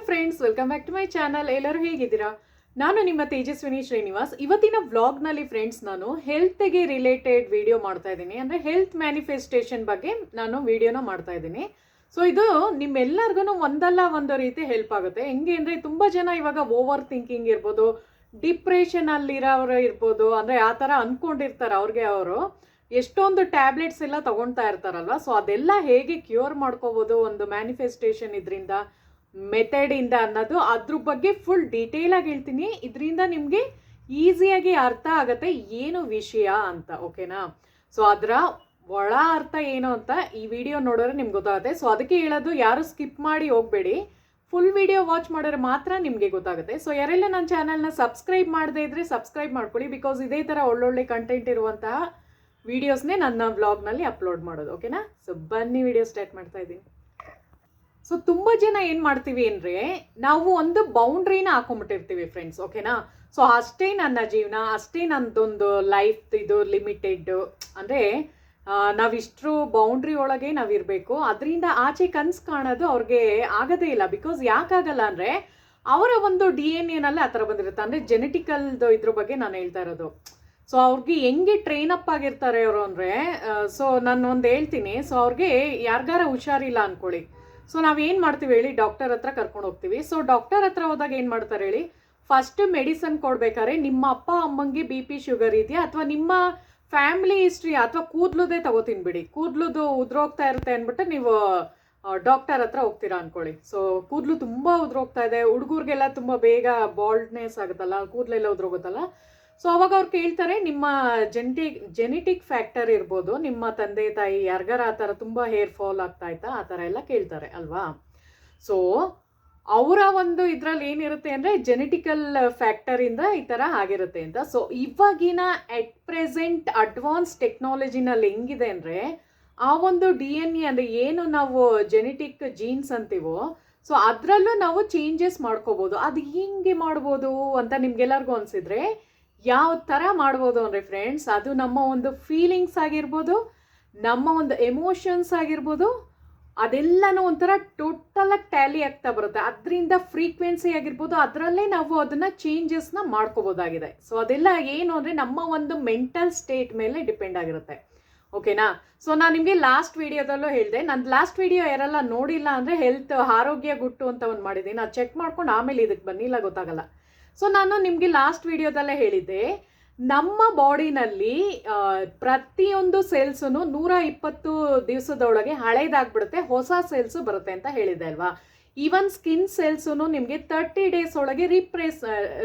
Friends, welcome back to my channel. ಎಲ್ಲರೂ ಹೇಗಿದ್ದೀರಾ? ನಾನು ನಿಮ್ಮ ತೇಜಸ್ವಿನಿ ಶ್ರೀನಿವಾಸ್. ಇವತ್ತಿನ ವ್ಲಾಗ್ನಲ್ಲಿ ಫ್ರೆಂಡ್ಸ್ ನಾನು ಹೆಲ್ತ್ಗೆ ರಿಲೇಟೆಡ್ ವಿಡಿಯೋ ಮಾಡ್ತಾ ಇದ್ದೀನಿ. ಅಂದರೆ ಹೆಲ್ತ್ ಮ್ಯಾನಿಫೆಸ್ಟೇಷನ್ ಬಗ್ಗೆ ನಾನು ವಿಡಿಯೋನ ಮಾಡ್ತಾ ಇದ್ದೀನಿ. ಸೊ ಇದು ನಿಮ್ಮೆಲ್ಲರಿಗೂ ಒಂದಲ್ಲ ಒಂದು ರೀತಿ ಹೆಲ್ಪ್ ಆಗುತ್ತೆ. ಹೆಂಗೆ ಅಂದರೆ ತುಂಬ ಜನ ಇವಾಗ ಓವರ್ ಥಿಂಕಿಂಗ್ ಇರ್ಬೋದು, ಡಿಪ್ರೆಷನಲ್ಲಿರೋರು ಇರ್ಬೋದು, ಅಂದರೆ ಆ ಥರ ಅಂದ್ಕೊಂಡಿರ್ತಾರೆ ಅವ್ರಿಗೆ ಅವರು ಎಷ್ಟೊಂದು ಟ್ಯಾಬ್ಲೆಟ್ಸ್ ಎಲ್ಲ ತೊಗೊಳ್ತಾ ಇರ್ತಾರಲ್ವ. ಸೊ ಅದೆಲ್ಲ ಹೇಗೆ ಕ್ಯೂರ್ ಮಾಡ್ಕೋಬೋದು ಒಂದು ಮ್ಯಾನಿಫೆಸ್ಟೇಷನ್ ಇದರಿಂದ ಮೆಥಡಿಂದ ಅನ್ನೋದು ಅದ್ರ ಬಗ್ಗೆ ಫುಲ್ ಡೀಟೇಲಾಗಿ ಹೇಳ್ತೀನಿ. ಇದರಿಂದ ನಿಮಗೆ ಈಸಿಯಾಗಿ ಅರ್ಥ ಆಗುತ್ತೆ ಏನು ವಿಷಯ ಅಂತ, ಓಕೆನಾ? ಸೊ ಅದರ ಒಳ ಅರ್ಥ ಏನು ಅಂತ ಈ ವಿಡಿಯೋ ನೋಡಿದ್ರೆ ನಿಮ್ಗೆ ಗೊತ್ತಾಗುತ್ತೆ. ಸೊ ಅದಕ್ಕೆ ಹೇಳೋದು, ಯಾರು ಸ್ಕಿಪ್ ಮಾಡಿ ಹೋಗಬೇಡಿ, ಫುಲ್ ವಿಡಿಯೋ ವಾಚ್ ಮಾಡಿದ್ರೆ ಮಾತ್ರ ನಿಮಗೆ ಗೊತ್ತಾಗುತ್ತೆ. ಸೊ ಯಾರೆಲ್ಲ ನನ್ನ ಚಾನಲ್ನ ಸಬ್ಸ್ಕ್ರೈಬ್ ಮಾಡದೇ ಇದ್ದರೆ ಸಬ್ಸ್ಕ್ರೈಬ್ ಮಾಡ್ಕೊಳ್ಳಿ, ಬಿಕಾಸ್ ಇದೇ ಥರ ಒಳ್ಳೊಳ್ಳೆ ಕಂಟೆಂಟ್ ಇರುವಂತಹ ವಿಡಿಯೋಸ್ನೇ ನನ್ನ ವ್ಲಾಗ್ನಲ್ಲಿ ಅಪ್ಲೋಡ್ ಮಾಡೋದು, ಓಕೆನಾ? ಸೊ ಬನ್ನಿ ವಿಡಿಯೋ ಸ್ಟಾರ್ಟ್ ಮಾಡ್ತಾ ಇದ್ದೀನಿ. ಸೊ ತುಂಬ ಜನ ಏನು ಮಾಡ್ತೀವಿ ಅಂದರೆ, ನಾವು ಒಂದು ಬೌಂಡ್ರಿನ ಹಾಕೊಂಡ್ಬಿಟ್ಟಿರ್ತೀವಿ ಫ್ರೆಂಡ್ಸ್, ಓಕೆನಾ? ಸೊ ಅಷ್ಟೇ ನನ್ನ ಜೀವನ, ಅಷ್ಟೇ ನನ್ನದೊಂದು ಲೈಫ್, ಇದು ಲಿಮಿಟೆಡ್, ಅಂದರೆ ನಾವಿಷ್ಟರು ಬೌಂಡ್ರಿ ಒಳಗೆ ನಾವಿರಬೇಕು, ಅದರಿಂದ ಆಚೆ ಕನಸು ಕಾಣೋದು ಅವ್ರಿಗೆ ಆಗೋದೇ ಇಲ್ಲ. ಬಿಕಾಸ್ ಯಾಕಾಗಲ್ಲ ಅಂದರೆ, ಅವರ ಒಂದು DNA ಆ ಥರ ಬಂದಿರುತ್ತೆ. ಅಂದರೆ ಜೆನೆಟಿಕಲ್ದು ಇದ್ರ ಬಗ್ಗೆ ನಾನು ಹೇಳ್ತಾ ಇರೋದು. ಸೊ ಅವ್ರಿಗೆ ಹೆಂಗೆ ಟ್ರೈನ್ ಅಪ್ ಆಗಿರ್ತಾರೆ ಅವರು ಅಂದರೆ, ಸೊ ನಾನು ಒಂದು ಹೇಳ್ತೀನಿ. ಸೊ ಅವ್ರಿಗೆ ಯಾರಿಗಾರ ಹುಷಾರಿಲ್ಲ ಅಂದ್ಕೊಳ್ಳಿ, ಸೊ ನಾವೇನು ಮಾಡ್ತೀವಿ ಹೇಳಿ, ಡಾಕ್ಟರ್ ಹತ್ರ ಕರ್ಕೊಂಡು ಹೋಗ್ತೀವಿ. ಸೊ ಡಾಕ್ಟರ್ ಹತ್ರ ಹೋದಾಗ ಏನು ಮಾಡ್ತಾರೆ ಹೇಳಿ, ಫಸ್ಟ್ ಮೆಡಿಸನ್ ಕೊಡ್ಬೇಕಾದ್ರೆ ನಿಮ್ಮ ಅಪ್ಪ ಅಮ್ಮಂಗೆ BP ಶುಗರ್ ಇದೆಯಾ, ಅಥವಾ ನಿಮ್ಮ ಫ್ಯಾಮಿಲಿ ಹಿಸ್ಟ್ರಿ, ಅಥವಾ ಕೂದಲುದೇ ತಗೋತೀನಿ ಬಿಡಿ, ಕೂದಲುದು ಉದ್ರೋಗ್ತಾ ಇರುತ್ತೆ ಅಂದ್ಬಿಟ್ಟು ನೀವು ಡಾಕ್ಟರ್ ಹತ್ರ ಹೋಗ್ತೀರಾ ಅಂದ್ಕೊಳ್ಳಿ. ಸೊ ಕೂದಲು ತುಂಬ ಉದ್ರೋಗ್ತಾ ಇದೆ, ಹುಡುಗರಿಗೆಲ್ಲ ತುಂಬ ಬೇಗ ಬಾಲ್ಡ್ನೆಸ್ ಆಗುತ್ತಲ್ಲ, ಕೂದಲೆಲ್ಲ ಉದ್ರೋಗುತ್ತಲ್ಲ. ಸೊ ಅವಾಗ ಅವ್ರು ಕೇಳ್ತಾರೆ, ನಿಮ್ಮ ಜೆನೆಟಿಕ್ ಫ್ಯಾಕ್ಟರ್ ಇರ್ಬೋದು, ನಿಮ್ಮ ತಂದೆ ತಾಯಿ ಯಾರಿಗಾರ ಆ ಥರ ತುಂಬ ಹೇರ್ ಫಾಲ್ ಆಗ್ತಾಯ್ತಾ, ಆ ಥರ ಎಲ್ಲ ಕೇಳ್ತಾರೆ ಅಲ್ವಾ. ಸೊ ಅವರ ಒಂದು ಇದರಲ್ಲಿ ಏನಿರುತ್ತೆ ಅಂದರೆ, ಜೆನೆಟಿಕಲ್ ಫ್ಯಾಕ್ಟರಿಂದ ಈ ಥರ ಆಗಿರುತ್ತೆ ಅಂತ. ಸೊ ಇವಾಗಿನ ಅಟ್ ಪ್ರೆಸೆಂಟ್ ಅಡ್ವಾನ್ಸ್ ಟೆಕ್ನಾಲಜಿನಲ್ಲಿ ಹೆಂಗಿದೆ ಅಂದರೆ, ಆ ಒಂದು DNA ಅಂದರೆ ಏನು ನಾವು ಜೆನೆಟಿಕ್ ಜೀನ್ಸ್ ಅಂತೀವೋ, ಸೊ ಅದರಲ್ಲೂ ನಾವು ಚೇಂಜಸ್ ಮಾಡ್ಕೋಬೋದು. ಅದು ಹೆಂಗೆ ಮಾಡ್ಬೋದು ಅಂತ ನಿಮ್ಗೆಲ್ಲರಿಗೂ ಅನಿಸಿದ್ರೆ, ಯಾವ ಥರ ಮಾಡ್ಬೋದು ಅಂದರೆ ಫ್ರೆಂಡ್ಸ್, ಅದು ನಮ್ಮ ಒಂದು ಫೀಲಿಂಗ್ಸ್ ಆಗಿರ್ಬೋದು, ನಮ್ಮ ಒಂದು ಎಮೋಷನ್ಸ್ ಆಗಿರ್ಬೋದು, ಅದೆಲ್ಲನೂ ಒಂಥರ ಟೋಟಲಾಗಿ ಟ್ಯಾಲಿ ಆಗ್ತಾ ಬರುತ್ತೆ. ಅದರಿಂದ ಫ್ರೀಕ್ವೆನ್ಸಿ ಆಗಿರ್ಬೋದು, ಅದರಲ್ಲೇ ನಾವು ಅದನ್ನು ಚೇಂಜಸ್ನ ಮಾಡ್ಕೋಬೋದಾಗಿದೆ. ಸೊ ಅದೆಲ್ಲ ಏನು ಅಂದರೆ, ನಮ್ಮ ಒಂದು ಮೆಂಟಲ್ ಸ್ಟೇಟ್ ಮೇಲೆ ಡಿಪೆಂಡ್ ಆಗಿರುತ್ತೆ, ಓಕೆನಾ? ಸೊ ನಾನು ನಿಮಗೆ ಲಾಸ್ಟ್ ವಿಡಿಯೋದಲ್ಲೂ ಹೇಳಿದೆ, ನನ್ನ ಲಾಸ್ಟ್ ವಿಡಿಯೋ ಯಾರೆಲ್ಲ ನೋಡಿಲ್ಲ ಅಂದರೆ, ಹೆಲ್ತ್ ಆರೋಗ್ಯ ಗುಟ್ಟು ಅಂತ ಒಂದು ಮಾಡಿದ್ದೀನಿ, ಅದು ಚೆಕ್ ಮಾಡ್ಕೊಂಡು ಆಮೇಲೆ ಇದಕ್ಕೆ ಬನ್ನಿಲ್ಲ ಗೊತ್ತಾಗಲ್ಲ. ಸೊ ನಾನು ನಿಮಗೆ ಲಾಸ್ಟ್ ವಿಡಿಯೋದಲ್ಲೇ ಹೇಳಿದ್ದೆ, ನಮ್ಮ ಬಾಡಿನಲ್ಲಿ ಪ್ರತಿಯೊಂದು ಸೆಲ್ಸೂ 120 ದಿವಸದೊಳಗೆ ಹಳೇದಾಗ್ಬಿಡುತ್ತೆ, ಹೊಸ ಸೆಲ್ಸು ಬರುತ್ತೆ ಅಂತ ಹೇಳಿದೆ ಅಲ್ವಾ. ಈವನ್ ಸ್ಕಿನ್ ಸೆಲ್ಸೂ ನಿಮಗೆ 30 ಡೇಸ್ ಒಳಗೆ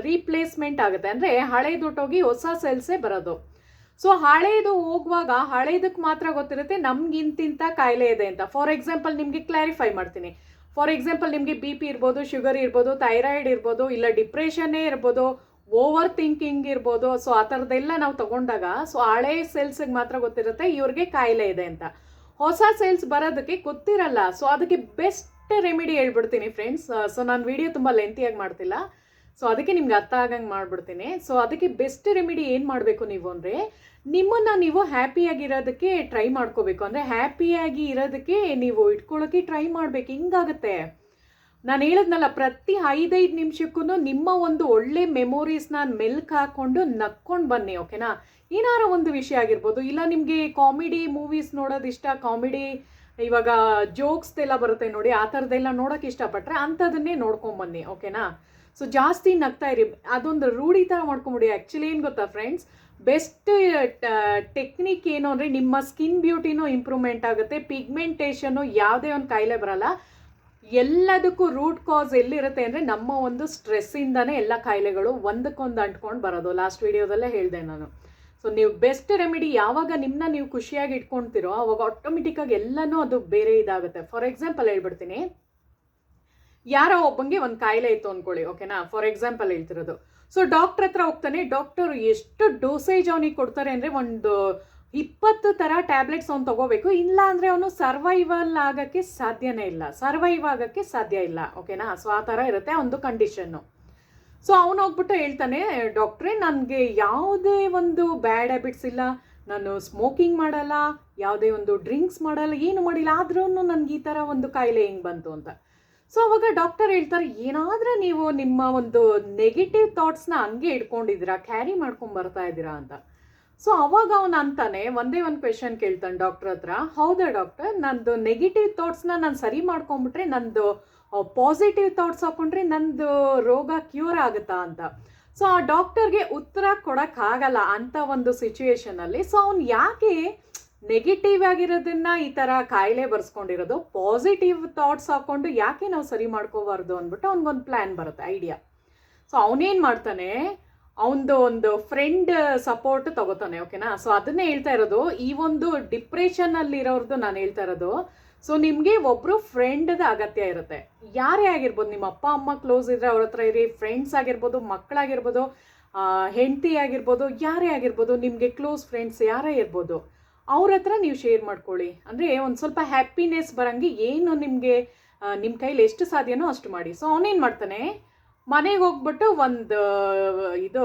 ರೀಪ್ಲೇಸ್ಮೆಂಟ್ ಆಗುತ್ತೆ. ಅಂದರೆ ಹಳೇದುಟ್ಟೋಗಿ ಹೊಸ ಸೆಲ್ಸೇ ಬರೋದು. ಸೊ ಹಳೇದು ಹೋಗುವಾಗ ಹಳೇದಕ್ಕೆ ಮಾತ್ರ ಗೊತ್ತಿರುತ್ತೆ ನಮ್ಗಿಂತಿಂಥ ಕಾಯಿಲೆ ಇದೆ ಅಂತ. ಫಾರ್ ಎಕ್ಸಾಂಪಲ್ ನಿಮಗೆ ಕ್ಲಾರಿಫೈ ಮಾಡ್ತೀನಿ. ಫಾರ್ ಎಕ್ಸಾಂಪಲ್ ನಿಮಗೆ BP ಇರ್ಬೋದು, ಶುಗರ್ ಇರ್ಬೋದು, ಥೈರಾಯ್ಡ್ ಇರ್ಬೋದು, ಇಲ್ಲ ಡಿಪ್ರೆಷನ್ನೇ ಇರ್ಬೋದು, ಓವರ್ ಥಿಂಕಿಂಗ್ ಇರ್ಬೋದು. ಸೊ ಆ ಥರದ್ದೆಲ್ಲ ನಾವು ತಗೊಂಡಾಗ, ಸೊ ಹಳೆ ಸೆಲ್ಸಿಗೆ ಮಾತ್ರ ಗೊತ್ತಿರುತ್ತೆ ಇವ್ರಿಗೆ ಕಾಯಿಲೆ ಇದೆ ಅಂತ. ಹೊಸ ಸೆಲ್ಸ್ ಬರೋದಕ್ಕೆ ಗೊತ್ತಿರಲ್ಲ. ಸೊ ಅದಕ್ಕೆ ಬೆಸ್ಟ್ ರೆಮಿಡಿ ಹೇಳ್ಬಿಡ್ತೀನಿ ಫ್ರೆಂಡ್ಸ್. ಸೊ ನಾನು ವಿಡಿಯೋ ತುಂಬ ಲೆಂತಿಯಾಗಿ ಮಾಡ್ತಿಲ್ಲ, ಸೊ ಅದಕ್ಕೆ ನಿಮ್ಗೆ ಅರ್ಥ ಆಗಂಗೆ ಮಾಡಿಬಿಡ್ತೀನಿ. ಸೊ ಅದಕ್ಕೆ ಬೆಸ್ಟ್ ರೆಮಿಡಿ ಏನು ಮಾಡಬೇಕು ನೀವು ಅಂದರೆ, ನಿಮ್ಮನ್ನು ನೀವು ಹ್ಯಾಪಿಯಾಗಿರೋದಕ್ಕೆ ಟ್ರೈ ಮಾಡ್ಕೋಬೇಕು. ಅಂದರೆ ಹ್ಯಾಪಿಯಾಗಿ ಇರೋದಕ್ಕೆ ನೀವು ಇಟ್ಕೊಳ್ಳೋಕ್ಕೆ ಟ್ರೈ ಮಾಡಬೇಕು. ಹಿಂಗಾಗುತ್ತೆ. ನಾನು ಹೇಳಿದ್ನಲ್ಲ, ಪ್ರತಿ 5-5 ನಿಮಿಷಕ್ಕೂ ನಿಮ್ಮ ಒಂದು ಒಳ್ಳೆ ಮೆಮೊರೀಸ್ನ ಮೆಲ್ಕ್ ಹಾಕ್ಕೊಂಡು ನಕ್ಕೊಂಡು ಬನ್ನಿ, ಓಕೆನಾ? ಏನಾರೋ ಒಂದು ವಿಷಯ ಆಗಿರ್ಬೋದು, ಇಲ್ಲ ನಿಮಗೆ ಕಾಮಿಡಿ ಮೂವೀಸ್ ನೋಡೋದು ಇಷ್ಟ, ಕಾಮಿಡಿ ಇವಾಗ ಜೋಕ್ಸ್ದೆಲ್ಲ ಬರುತ್ತೆ ನೋಡಿ, ಆ ಥರದ್ದೆಲ್ಲ ನೋಡೋಕೆ ಇಷ್ಟಪಟ್ಟರೆ ಅಂಥದನ್ನೇ ನೋಡ್ಕೊಂಬನ್ನಿ, ಓಕೆನಾ? ಸೊ ಜಾಸ್ತಿ ನಗ್ತಾ ಇರಿ, ಅದೊಂದು ರೂಢಿ ಥರ ಮಾಡ್ಕೊಂಬಿಡಿ. ಆ್ಯಕ್ಚುಲಿ ಏನು ಗೊತ್ತಾ ಫ್ರೆಂಡ್ಸ್, ಬೆಸ್ಟ್ ಟೆಕ್ನಿಕ್ ಏನು ಅಂದರೆ, ನಿಮ್ಮ ಸ್ಕಿನ್ ಬ್ಯೂಟಿನೂ ಇಂಪ್ರೂವ್ಮೆಂಟ್ ಆಗುತ್ತೆ, ಪಿಗ್ಮೆಂಟೇಷನು, ಯಾವುದೇ ಒಂದು ಕಾಯಿಲೆ ಬರಲ್ಲ. ಎಲ್ಲದಕ್ಕೂ ರೂಟ್ ಕಾಸ್ ಎಲ್ಲಿರುತ್ತೆ ಅಂದರೆ, ನಮ್ಮ ಒಂದು ಸ್ಟ್ರೆಸ್ಸಿಂದನೇ ಎಲ್ಲ ಕಾಯಿಲೆಗಳು ಒಂದಕ್ಕೊಂದು ಅಂಟ್ಕೊಂಡು ಬರೋದು. ಲಾಸ್ಟ್ ವಿಡಿಯೋದಲ್ಲೇ ಹೇಳಿದೆ ನಾನು. ಸೊ ನೀವು ಬೆಸ್ಟ್ ರೆಮಿಡಿ ಯಾವಾಗ ನಿಮ್ಮನ್ನ ನೀವು ಖುಷಿಯಾಗಿ ಇಟ್ಕೊಳ್ತೀರೋ, ಅವಾಗ ಆಟೋಮೆಟಿಕ್ಕಾಗಿ ಎಲ್ಲನೂ ಅದು ಬೇರೆ ಇದಾಗುತ್ತೆ. ಫಾರ್ ಎಕ್ಸಾಂಪಲ್ ಹೇಳ್ಬಿಡ್ತೀನಿ, ಯಾರೋ ಒಬ್ಬಂಗೆ ಒಂದು ಕಾಯಿಲೆ ಇತ್ತು ಅಂದ್ಕೊಳ್ಳಿ, ಓಕೆನಾ? ಫಾರ್ ಎಕ್ಸಾಂಪಲ್ ಹೇಳ್ತಿರೋದು. ಸೊ ಡಾಕ್ಟ್ರ್ ಹತ್ರ ಹೋಗ್ತಾನೆ, ಡಾಕ್ಟರು ಎಷ್ಟು ಡೋಸೇಜ್ ಅವನಿಗೆ ಕೊಡ್ತಾರೆ ಅಂದರೆ, ಒಂದು 20 ಥರ ಟ್ಯಾಬ್ಲೆಟ್ಸ್ ಅವ್ನು ತೊಗೋಬೇಕು, ಇಲ್ಲ ಅಂದರೆ ಅವನು ಸರ್ವೈವ್ ಆಗೋಕ್ಕೆ ಸಾಧ್ಯ ಇಲ್ಲ, ಓಕೆನಾ? ಸೊ ಆ ಥರ ಇರುತ್ತೆ ಒಂದು ಕಂಡೀಷನ್ನು. ಸೊ ಅವನು ಹೋಗ್ಬಿಟ್ಟು ಹೇಳ್ತಾನೆ, ಡಾಕ್ಟ್ರೇ ನನಗೆ ಯಾವುದೇ ಒಂದು ಬ್ಯಾಡ್ ಹ್ಯಾಬಿಟ್ಸ್ ಇಲ್ಲ, ನಾನು ಸ್ಮೋಕಿಂಗ್ ಮಾಡಲ್ಲ, ಯಾವುದೇ ಒಂದು ಡ್ರಿಂಕ್ಸ್ ಮಾಡಲ್ಲ, ಏನು ಮಾಡಿಲ್ಲ, ಆದ್ರೂ ನನಗೆ ಈ ಥರ ಒಂದು ಕಾಯಿಲೆ ಹೆಂಗೆ ಬಂತು ಅಂತ. ಸೊ ಅವಾಗ ಡಾಕ್ಟರ್ ಹೇಳ್ತಾರೆ, ಏನಾದರೂ ನೀವು ನಿಮ್ಮ ಒಂದು ನೆಗೆಟಿವ್ ಥಾಟ್ಸ್ನ ಹಂಗೆ ಇಟ್ಕೊಂಡಿದ್ದೀರಾ, ಕ್ಯಾರಿ ಮಾಡ್ಕೊಂಡು ಬರ್ತಾ ಇದ್ದೀರಾ ಅಂತ. ಸೊ ಅವಾಗ ಅವನು ಅಂತಾನೆ, ಒಂದೇ ಒಂದು ಕ್ವೆಶನ್ ಕೇಳ್ತಾನೆ ಡಾಕ್ಟರ್ ಹತ್ರ, ಹೌದಾ ಡಾಕ್ಟರ್, ನಂದು ನೆಗೆಟಿವ್ ಥಾಟ್ಸ್ನ ನಾನು ಸರಿ ಮಾಡ್ಕೊಂಬಿಟ್ರೆ, ನಂದು ಪಾಸಿಟಿವ್ ಥಾಟ್ಸ್ ಹಾಕೊಂಡ್ರೆ ನಂದು ರೋಗ ಕ್ಯೂರ್ ಆಗುತ್ತಾ ಅಂತ. ಸೊ ಆ ಡಾಕ್ಟರ್ಗೆ ಉತ್ತರ ಕೊಡೋಕ್ಕಾಗಲ್ಲ ಅಂಥ ಒಂದು ಸಿಚುವೇಶನಲ್ಲಿ. ಸೊ ಅವ್ನು ಯಾಕೆ ನೆಗೆಟಿವ್ ಆಗಿರೋದನ್ನ ಈ ಥರ ಕಾಯಿಲೆ ಬರ್ಸ್ಕೊಂಡಿರೋದು, ಪಾಸಿಟಿವ್ ಥಾಟ್ಸ್ ಹಾಕ್ಕೊಂಡು ಯಾಕೆ ನಾವು ಸರಿ ಮಾಡ್ಕೋಬಾರ್ದು ಅಂದ್ಬಿಟ್ಟು ಅವ್ನಿಗೊಂದು ಪ್ಲ್ಯಾನ್ ಬರುತ್ತೆ, ಐಡಿಯಾ. ಸೊ ಅವನೇನು ಮಾಡ್ತಾನೆ, ಅವನದು ಒಂದು ಫ್ರೆಂಡ್ ಸಪೋರ್ಟ್ ತಗೋತಾನೆ, ಓಕೆನಾ. ಸೊ ಅದನ್ನೇ ಹೇಳ್ತಾ ಇರೋದು, ಈ ಒಂದು ಡಿಪ್ರೆಷನ್ನಲ್ಲಿರೋರ್ದು ನಾನು ಹೇಳ್ತಾ ಇರೋದು. ಸೊ ನಿಮಗೆ ಒಬ್ಬರು ಫ್ರೆಂಡ್ದ ಅಗತ್ಯ ಇರುತ್ತೆ, ಯಾರೇ ಆಗಿರ್ಬೋದು, ನಿಮ್ಮ ಅಪ್ಪ ಅಮ್ಮ ಕ್ಲೋಸ್ ಇದ್ದರೆ ಅವ್ರ ಹತ್ರ ಇರಿ, ಫ್ರೆಂಡ್ಸ್ ಆಗಿರ್ಬೋದು, ಮಕ್ಕಳಾಗಿರ್ಬೋದು, ಹೆಂಡತಿ ಆಗಿರ್ಬೋದು, ಯಾರೇ ಆಗಿರ್ಬೋದು, ನಿಮಗೆ ಕ್ಲೋಸ್ ಫ್ರೆಂಡ್ಸ್ ಯಾರೇ ಇರ್ಬೋದು, ಅವ್ರ ಹತ್ರ ನೀವು ಶೇರ್ ಮಾಡ್ಕೊಳ್ಳಿ. ಅಂದರೆ ಒಂದು ಸ್ವಲ್ಪ ಹ್ಯಾಪಿನೆಸ್ ಬರೋಂಗೆ ಏನು ನಿಮಗೆ ನಿಮ್ಮ ಕೈಲಿ ಎಷ್ಟು ಸಾಧ್ಯನೋ ಅಷ್ಟು ಮಾಡಿ. ಸೊ ಅವನೇನು ಮಾಡ್ತಾನೆ, ಮನೆಗೆ ಹೋಗ್ಬಿಟ್ಟು ಒಂದು ಇದು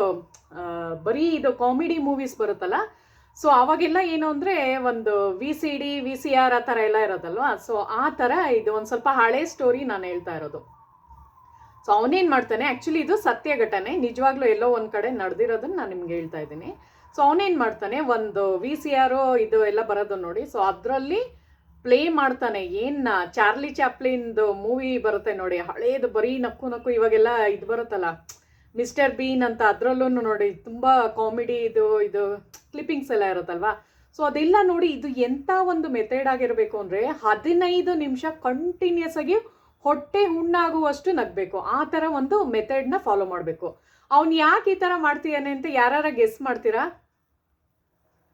ಬರೀ ಇದು ಕಾಮಿಡಿ ಮೂವೀಸ್ ಬರುತ್ತಲ್ಲ, ಸೊ ಅವಾಗೆಲ್ಲ ಏನು ಅಂದರೆ ಒಂದು VCD VCR ಆ ಥರ ಎಲ್ಲ ಇರೋದಲ್ವಾ. ಸೊ ಆ ಥರ ಇದು ಒಂದು ಸ್ವಲ್ಪ ಹಳೆ ಸ್ಟೋರಿ ನಾನು ಹೇಳ್ತಾ ಇರೋದು. ಸೊ ಅವನೇನು ಮಾಡ್ತಾನೆ, ಆ್ಯಕ್ಚುಲಿ ಇದು ಸತ್ಯ ಘಟನೆ, ನಿಜವಾಗ್ಲೂ ಎಲ್ಲೋ ಒಂದು ಕಡೆ ನಡೆದಿರೋದನ್ನು ನಾನು ನಿಮ್ಗೆ ಹೇಳ್ತಾ ಇದ್ದೀನಿ. ಸೊ ಅವನೇನು ಮಾಡ್ತಾನೆ, ಒಂದು VCR ಇದು ಎಲ್ಲ ಬರೋದು ನೋಡಿ, ಸೊ ಅದರಲ್ಲಿ ಪ್ಲೇ ಮಾಡ್ತಾನೆ. ಏನು ಚಾರ್ಲಿ ಚಾಪ್ಲಿನ್ದು ಮೂವಿ ಬರುತ್ತೆ ನೋಡಿ, ಹಳೇದು, ಬರೀ ನಕ್ಕು ನಕ್ಕು, ಇವಾಗೆಲ್ಲ ಇದು ಬರುತ್ತಲ್ಲ ಮಿಸ್ಟರ್ ಬೀನ್ ಅಂತ, ಅದರಲ್ಲೂ ನೋಡಿ ತುಂಬ ಕಾಮಿಡಿ ಇದು ಕ್ಲಿಪ್ಪಿಂಗ್ಸ್ ಎಲ್ಲ ಇರುತ್ತಲ್ವಾ. ಸೊ ಅದೆಲ್ಲ ನೋಡಿ, ಇದು ಎಂಥ ಒಂದು ಮೆಥಡ್ ಆಗಿರಬೇಕು ಅಂದರೆ 15 ನಿಮಿಷ ಕಂಟಿನ್ಯೂಸ್ ಆಗಿ ಹೊಟ್ಟೆ ಹುಣ್ಣಾಗುವಷ್ಟು ನಗಬೇಕು, ಆ ಥರ ಒಂದು ಮೆಥಡ್ನ ಫಾಲೋ ಮಾಡಬೇಕು. ಅವ್ನು ಯಾಕೆ ಈ ಥರ ಮಾಡ್ತೀಯಾನೆ ಅಂತ ಯಾರು ಗೆಸ್ ಮಾಡ್ತೀರಾ?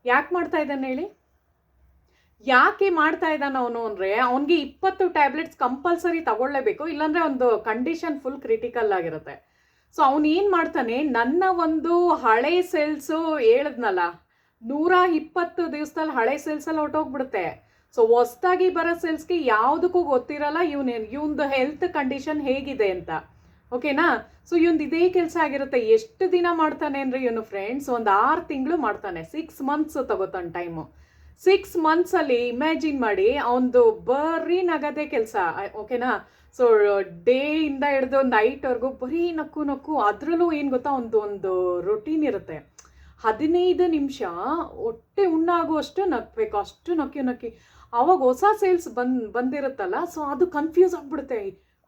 ಯಾಕೆ ಮಾಡ್ತಾ ಇದ್ದಾನೆ ಹೇಳಿ? ಯಾಕೆ ಮಾಡ್ತಾ ಇದ್ದಾನೆ ಅವನು ಅಂದರೆ, ಅವನಿಗೆ 20 ಟ್ಯಾಬ್ಲೆಟ್ಸ್ ಕಂಪಲ್ಸರಿ ತಗೊಳ್ಳೇಬೇಕು, ಇಲ್ಲಾಂದರೆ ಒಂದು ಕಂಡೀಷನ್ ಫುಲ್ ಕ್ರಿಟಿಕಲ್ ಆಗಿರುತ್ತೆ. ಸೊ ಅವನು ಏನು ಮಾಡ್ತಾನೆ, ನನ್ನ ಒಂದು ಹಳೆ ಸೆಲ್ಸು ಹೇಳಿದ್ನಲ್ಲ, 120 ದಿವಸದಲ್ಲಿ ಹಳೆ ಸೆಲ್ಸಲ್ಲಿ ಹೊಟ್ಟೋಗ್ಬಿಡುತ್ತೆ. ಸೊ ಹೊಸ್ದಾಗಿ ಬರೋ ಸೆಲ್ಸ್ಗೆ ಯಾವುದಕ್ಕೂ ಗೊತ್ತಿರಲ್ಲ ಇವಂದು ಹೆಲ್ತ್ ಕಂಡೀಷನ್ ಹೇಗಿದೆ ಅಂತ, ಓಕೆನಾ. ಸೊ ಇವಂದು ಇದೇ ಕೆಲಸ ಆಗಿರುತ್ತೆ. ಎಷ್ಟು ದಿನ ಮಾಡ್ತಾನೆ ಅಂದರೆ ಇವನು ಫ್ರೆಂಡ್ಸ್, ಒಂದು 6 ತಿಂಗಳು ಮಾಡ್ತಾನೆ, 6 ಮಂತ್ಸ್ ತಗೋತಾನೆ ಟೈಮು. 6 ಮಂತ್ಸಲ್ಲಿ ಇಮ್ಯಾಜಿನ್ ಮಾಡಿ, ಅವನದು ಬರೀ ನಗದೇ ಕೆಲಸ, ಓಕೆನಾ. ಸೊ ಡೇಯಿಂದ ಹಿಡಿದು ನೈಟ್ವರೆಗೂ ಬರೀ ನಕ್ಕು ನಕ್ಕು. ಅದರಲ್ಲೂ ಏನು ಗೊತ್ತಾ, ಒಂದು ರೊಟೀನ್ ಇರುತ್ತೆ, 15 ನಿಮಿಷ ಹೊಟ್ಟೆ ಹುಣ್ಣಾಗುವಷ್ಟು ನಕ್ಕಬೇಕು, ಅಷ್ಟು ನಕ್ಕಿ ಆವಾಗ ಹೊಸ ಸೇಲ್ಸ್ ಬಂದಿರುತ್ತಲ್ಲ. ಸೊ ಅದು ಕನ್ಫ್ಯೂಸ್ ಆಗಿಬಿಡುತ್ತೆ,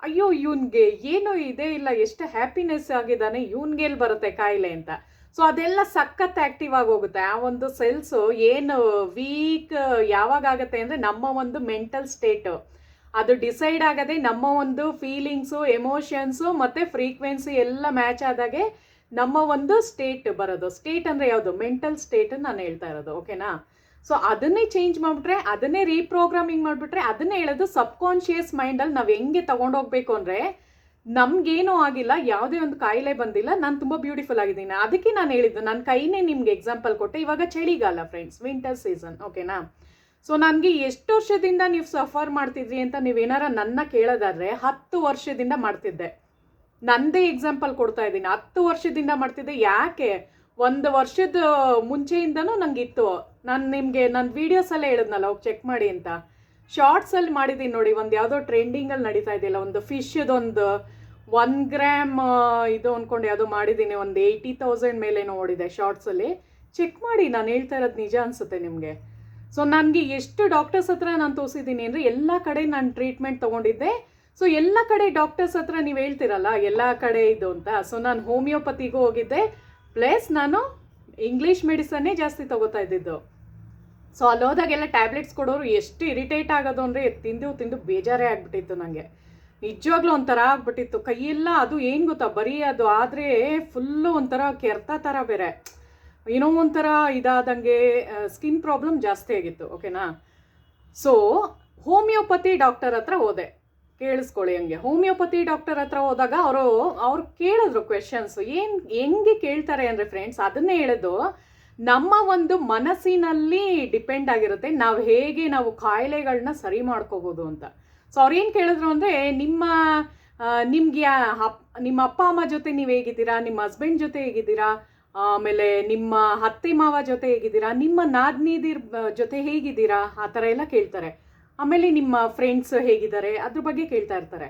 ಅಯ್ಯೋ ಇವನ್ಗೆ ಏನೋ ಇದೇ ಇಲ್ಲ, ಎಷ್ಟು ಹ್ಯಾಪಿನೆಸ್ ಆಗಿದ್ದಾನೆ, ಇವನ್ಗೆಲ್ಲಿ ಬರುತ್ತೆ ಕಾಯಿಲೆ ಅಂತ. ಸೊ ಅದೆಲ್ಲ ಸಖತ್ ಆ್ಯಕ್ಟಿವ್ ಆಗಿ ಹೋಗುತ್ತೆ. ಆ ಒಂದು ಸೆಲ್ಸು ಏನು ವೀಕ್ ಯಾವಾಗ ಆಗುತ್ತೆ ಅಂದರೆ, ನಮ್ಮ ಒಂದು ಮೆಂಟಲ್ ಸ್ಟೇಟು ಅದು ಡಿಸೈಡ್ ಆಗದೆ, ನಮ್ಮ ಒಂದು ಫೀಲಿಂಗ್ಸು, ಎಮೋಷನ್ಸು ಮತ್ತು ಫ್ರೀಕ್ವೆನ್ಸಿ ಎಲ್ಲ ಮ್ಯಾಚ್ ಆದಾಗೆ ನಮ್ಮ ಒಂದು ಸ್ಟೇಟ್ ಬರೋದು. ಸ್ಟೇಟ್ ಅಂದರೆ ಯಾವುದು? ಮೆಂಟಲ್ ಸ್ಟೇಟನ್ನು ನಾನು ಹೇಳ್ತಾ ಇರೋದು, ಓಕೆನಾ. ಸೊ ಅದನ್ನೇ ಚೇಂಜ್ ಮಾಡಿಬಿಟ್ರೆ, ಅದನ್ನೇ ರೀಪ್ರೋಗ್ರಾಮಿಂಗ್ ಮಾಡಿಬಿಟ್ರೆ, ಅದನ್ನೇ ಹೇಳೋದು ಸಬ್ಕಾನ್ಷಿಯಸ್ ಮೈಂಡಲ್ಲಿ ನಾವು ಹೆಂಗೆ ತೊಗೊಂಡೋಗ್ಬೇಕು ಅಂದರೆ, ನಮಗೇನೂ ಆಗಿಲ್ಲ, ಯಾವುದೇ ಒಂದು ಕಾಯಿಲೆ ಬಂದಿಲ್ಲ, ನಾನು ತುಂಬ ಬ್ಯೂಟಿಫುಲ್ ಆಗಿದ್ದೀನಿ. ಅದಕ್ಕೆ ನಾನು ಹೇಳಿದ್ದು, ನನ್ನ ಕೈನೇ ನಿಮ್ಗೆ ಎಕ್ಸಾಂಪಲ್ ಕೊಟ್ಟೆ. ಇವಾಗ ಚಳಿಗಾಲ ಫ್ರೆಂಡ್ಸ್, ವಿಂಟರ್ ಸೀಸನ್, ಓಕೆನಾ. ಸೊ ನನಗೆ ಎಷ್ಟು ವರ್ಷದಿಂದ ನೀವು ಸಫರ್ ಮಾಡ್ತಿದ್ರಿ ಅಂತ ನೀವೇನಾರ ನನ್ನ ಕೇಳೋದಾದರೆ, 10 ವರ್ಷದಿಂದ ಮಾಡ್ತಿದ್ದೆ. ನನ್ನದೇ ಎಕ್ಸಾಂಪಲ್ ಕೊಡ್ತಾ ಇದ್ದೀನಿ, 10 ವರ್ಷದಿಂದ ಮಾಡ್ತಿದ್ದೆ. ಯಾಕೆ? 1 ವರ್ಷದ ಮುಂಚೆಯಿಂದನೂ ನನಗಿತ್ತು. ನಾನು ನಿಮಗೆ ನನ್ನ ವೀಡಿಯೋಸಲ್ಲೇ ಹೇಳಿದ್ನಲ್ಲ, ಹೋಗಿ ಚೆಕ್ ಮಾಡಿ ಅಂತ. ಶಾರ್ಟ್ಸಲ್ಲಿ ಮಾಡಿದ್ದೀನಿ ನೋಡಿ, ಒಂದು ಯಾವುದೋ ಟ್ರೆಂಡಿಂಗಲ್ಲಿ ನಡೀತಾ ಇದೆಯಲ್ಲ, ಒಂದು ಫಿಶ್ದೊಂದು 1 ಗ್ರಾಮ್ ಇದು ಅಂದ್ಕೊಂಡು ಯಾವುದೋ ಮಾಡಿದ್ದೀನಿ, ಒಂದು 80,000 ಮೇಲೆ ನೋಡಿದೆ ಶಾರ್ಟ್ಸಲ್ಲಿ. ಚೆಕ್ ಮಾಡಿ, ನಾನು ಹೇಳ್ತಾ ಇರೋದು ನಿಜ ಅನಿಸುತ್ತೆ ನಿಮಗೆ. ಸೊ ನನಗೆ ಎಷ್ಟು ಡಾಕ್ಟರ್ಸ್ ಹತ್ರ ನಾನು ತೋರಿಸಿದ್ದೀನಿ ಅಂದರೆ, ಎಲ್ಲ ಕಡೆ ನಾನು ಟ್ರೀಟ್ಮೆಂಟ್ ತೊಗೊಂಡಿದ್ದೆ. ಸೊ ಎಲ್ಲ ಕಡೆ ಡಾಕ್ಟರ್ಸ್ ಹತ್ರ ನೀವು ಹೇಳ್ತಿರಲ್ಲ ಎಲ್ಲ ಕಡೆ ಇದು ಅಂತ. ಸೊ ನಾನು ಹೋಮಿಯೋಪತಿಗೂ ಹೋಗಿದ್ದೆ, ಪ್ಲಸ್ ನಾನು ಇಂಗ್ಲೀಷ್ ಮೆಡಿಸನ್ನೇ ಜಾಸ್ತಿ ತೊಗೋತಾ ಇದ್ದಿದ್ದು. ಸೊ ಅಲ್ಲಿ ಹೋದಾಗೆಲ್ಲ ಟ್ಯಾಬ್ಲೆಟ್ಸ್ ಕೊಡೋರು ಎಷ್ಟು ಇರಿಟೇಟ್ ಆಗೋದು ಅಂದರೆ, ತಿಂದು ಬೇಜಾರೇ ಆಗಿಬಿಟ್ಟಿತ್ತು ನನಗೆ. ನಿಜವಾಗ್ಲೂ ಒಂಥರ ಆಗ್ಬಿಟ್ಟಿತ್ತು ಕೈಯೆಲ್ಲ. ಅದು ಏನು ಗೊತ್ತಾ, ಬರೀ ಅದು ಆದರೆ ಫುಲ್ಲು ಒಂಥರ ಕೆರ್ತ ಥರ ಬೇರೆ, ಏನೋ ಒಂಥರ ಇದಾದಂಗೆ ಸ್ಕಿನ್ ಪ್ರಾಬ್ಲಮ್ ಜಾಸ್ತಿ ಆಗಿತ್ತು, ಓಕೆನಾ. ಸೊ ಹೋಮಿಯೋಪತಿ ಡಾಕ್ಟರ್ ಹತ್ರ ಹೋದೆ, ಕೇಳಿಸ್ಕೊಳ್ಳಿ ಹಂಗೆ. ಹೋಮಿಯೋಪತಿ ಡಾಕ್ಟರ್ ಹತ್ರ ಹೋದಾಗ ಅವ್ರು ಕೇಳಿದ್ರು ಕ್ವೆಶನ್ಸು. ಹೆಂಗೆ ಕೇಳ್ತಾರೆ ಅಂದರೆ ಫ್ರೆಂಡ್ಸ್, ಅದನ್ನೇ ಹೇಳೋದು, ನಮ್ಮ ಒಂದು ಮನಸ್ಸಿನಲ್ಲಿ ಡಿಪೆಂಡ್ ಆಗಿರುತ್ತೆ ನಾವು ಹೇಗೆ ನಾವು ಕಾಯಿಲೆಗಳನ್ನ ಸರಿ ಮಾಡ್ಕೋಬೋದು ಅಂತ. ಸೊ ಅವ್ರೇನು ಕೇಳಿದ್ರು ಅಂದರೆ, ನಿಮ್ಗೆ ನಿಮ್ಮ ಅಪ್ಪ ಅಮ್ಮ ಜೊತೆ ನೀವು ಹೇಗಿದ್ದೀರಾ, ನಿಮ್ಮ ಹಸ್ಬೆಂಡ್ ಜೊತೆ ಹೇಗಿದ್ದೀರಾ, ಆಮೇಲೆ ನಿಮ್ಮ ಅತ್ತೆ ಮಾವ ಜೊತೆ ಹೇಗಿದ್ದೀರಾ, ನಿಮ್ಮ ನಾದ್ನೀದಿರ್ ಜೊತೆ ಹೇಗಿದ್ದೀರಾ, ಆ ಥರ ಎಲ್ಲ ಕೇಳ್ತಾರೆ. ಆಮೇಲೆ ನಿಮ್ಮ ಫ್ರೆಂಡ್ಸ್ ಹೇಗಿದ್ದಾರೆ ಅದ್ರ ಬಗ್ಗೆ ಕೇಳ್ತಾ ಇರ್ತಾರೆ.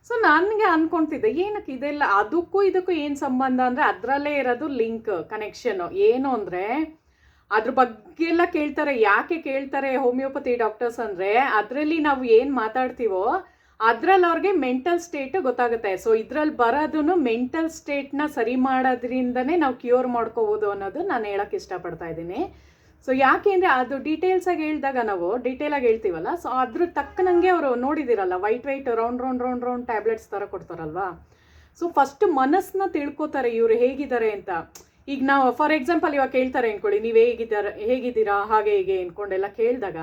ಸೊ ನನಗೆ ಅನ್ಕೊಂತಿದ್ದೆ ಏನಕ್ಕೆ ಇದೆಲ್ಲ, ಅದಕ್ಕೂ ಇದಕ್ಕೂ ಏನು ಸಂಬಂಧ ಅಂದರೆ ಅದರಲ್ಲೇ ಇರೋದು ಲಿಂಕ್ ಕನೆಕ್ಷನ್ನು. ಏನು ಅಂದರೆ ಅದ್ರ ಬಗ್ಗೆ ಎಲ್ಲ ಕೇಳ್ತಾರೆ. ಯಾಕೆ ಕೇಳ್ತಾರೆ ಹೋಮಿಯೋಪತಿ ಡಾಕ್ಟರ್ಸ್ ಅಂದರೆ, ಅದರಲ್ಲಿ ನಾವು ಏನು ಮಾತಾಡ್ತೀವೋ ಅದ್ರಲ್ಲಿ ಅವ್ರಿಗೆ ಮೆಂಟಲ್ ಸ್ಟೇಟ್ ಗೊತ್ತಾಗುತ್ತೆ. ಸೊ ಇದ್ರಲ್ಲಿ ಬರೋದನ್ನು ಮೆಂಟಲ್ ಸ್ಟೇಟ್ನ ಸರಿ ಮಾಡೋದ್ರಿಂದನೇ ನಾವು ಕ್ಯೂರ್ ಮಾಡ್ಕೋಬೋದು ಅನ್ನೋದು ನಾನು ಹೇಳೋಕ್ಕೆ ಇಷ್ಟಪಡ್ತಾ ಇದ್ದೀನಿ. ಸೊ ಯಾಕೆ ಅಂದರೆ ಅದು ಡೀಟೇಲ್ಸಾಗಿ ಹೇಳಿದಾಗ ನಾವು ಡೀಟೇಲಾಗಿ ಹೇಳ್ತೀವಲ್ಲ, ಸೊ ಅದ್ರ ತಕ್ಕನಂಗೆ ಅವರು ನೋಡಿದಿರಲ್ಲ, ವೈಟ್ ರೌಂಡ್ ಟ್ಯಾಬ್ಲೆಟ್ಸ್ ಥರ ಕೊಡ್ತಾರಲ್ವಾ. ಸೊ ಫಸ್ಟ್ ಮನಸ್ಸನ್ನ ತಿಳ್ಕೊತಾರೆ ಇವರು ಹೇಗಿದ್ದಾರೆ ಅಂತ. ಈಗ ನಾವು ಫಾರ್ ಎಕ್ಸಾಂಪಲ್ ಇವಾಗ ಕೇಳ್ತಾರೆ ಅಂದ್ಕೊಳ್ಳಿ, ನೀವು ಹೇಗಿದ್ದೀರಾ ಹಾಗೆ ಹೀಗೆ ಅಂದ್ಕೊಂಡೆಲ್ಲ ಕೇಳಿದಾಗ,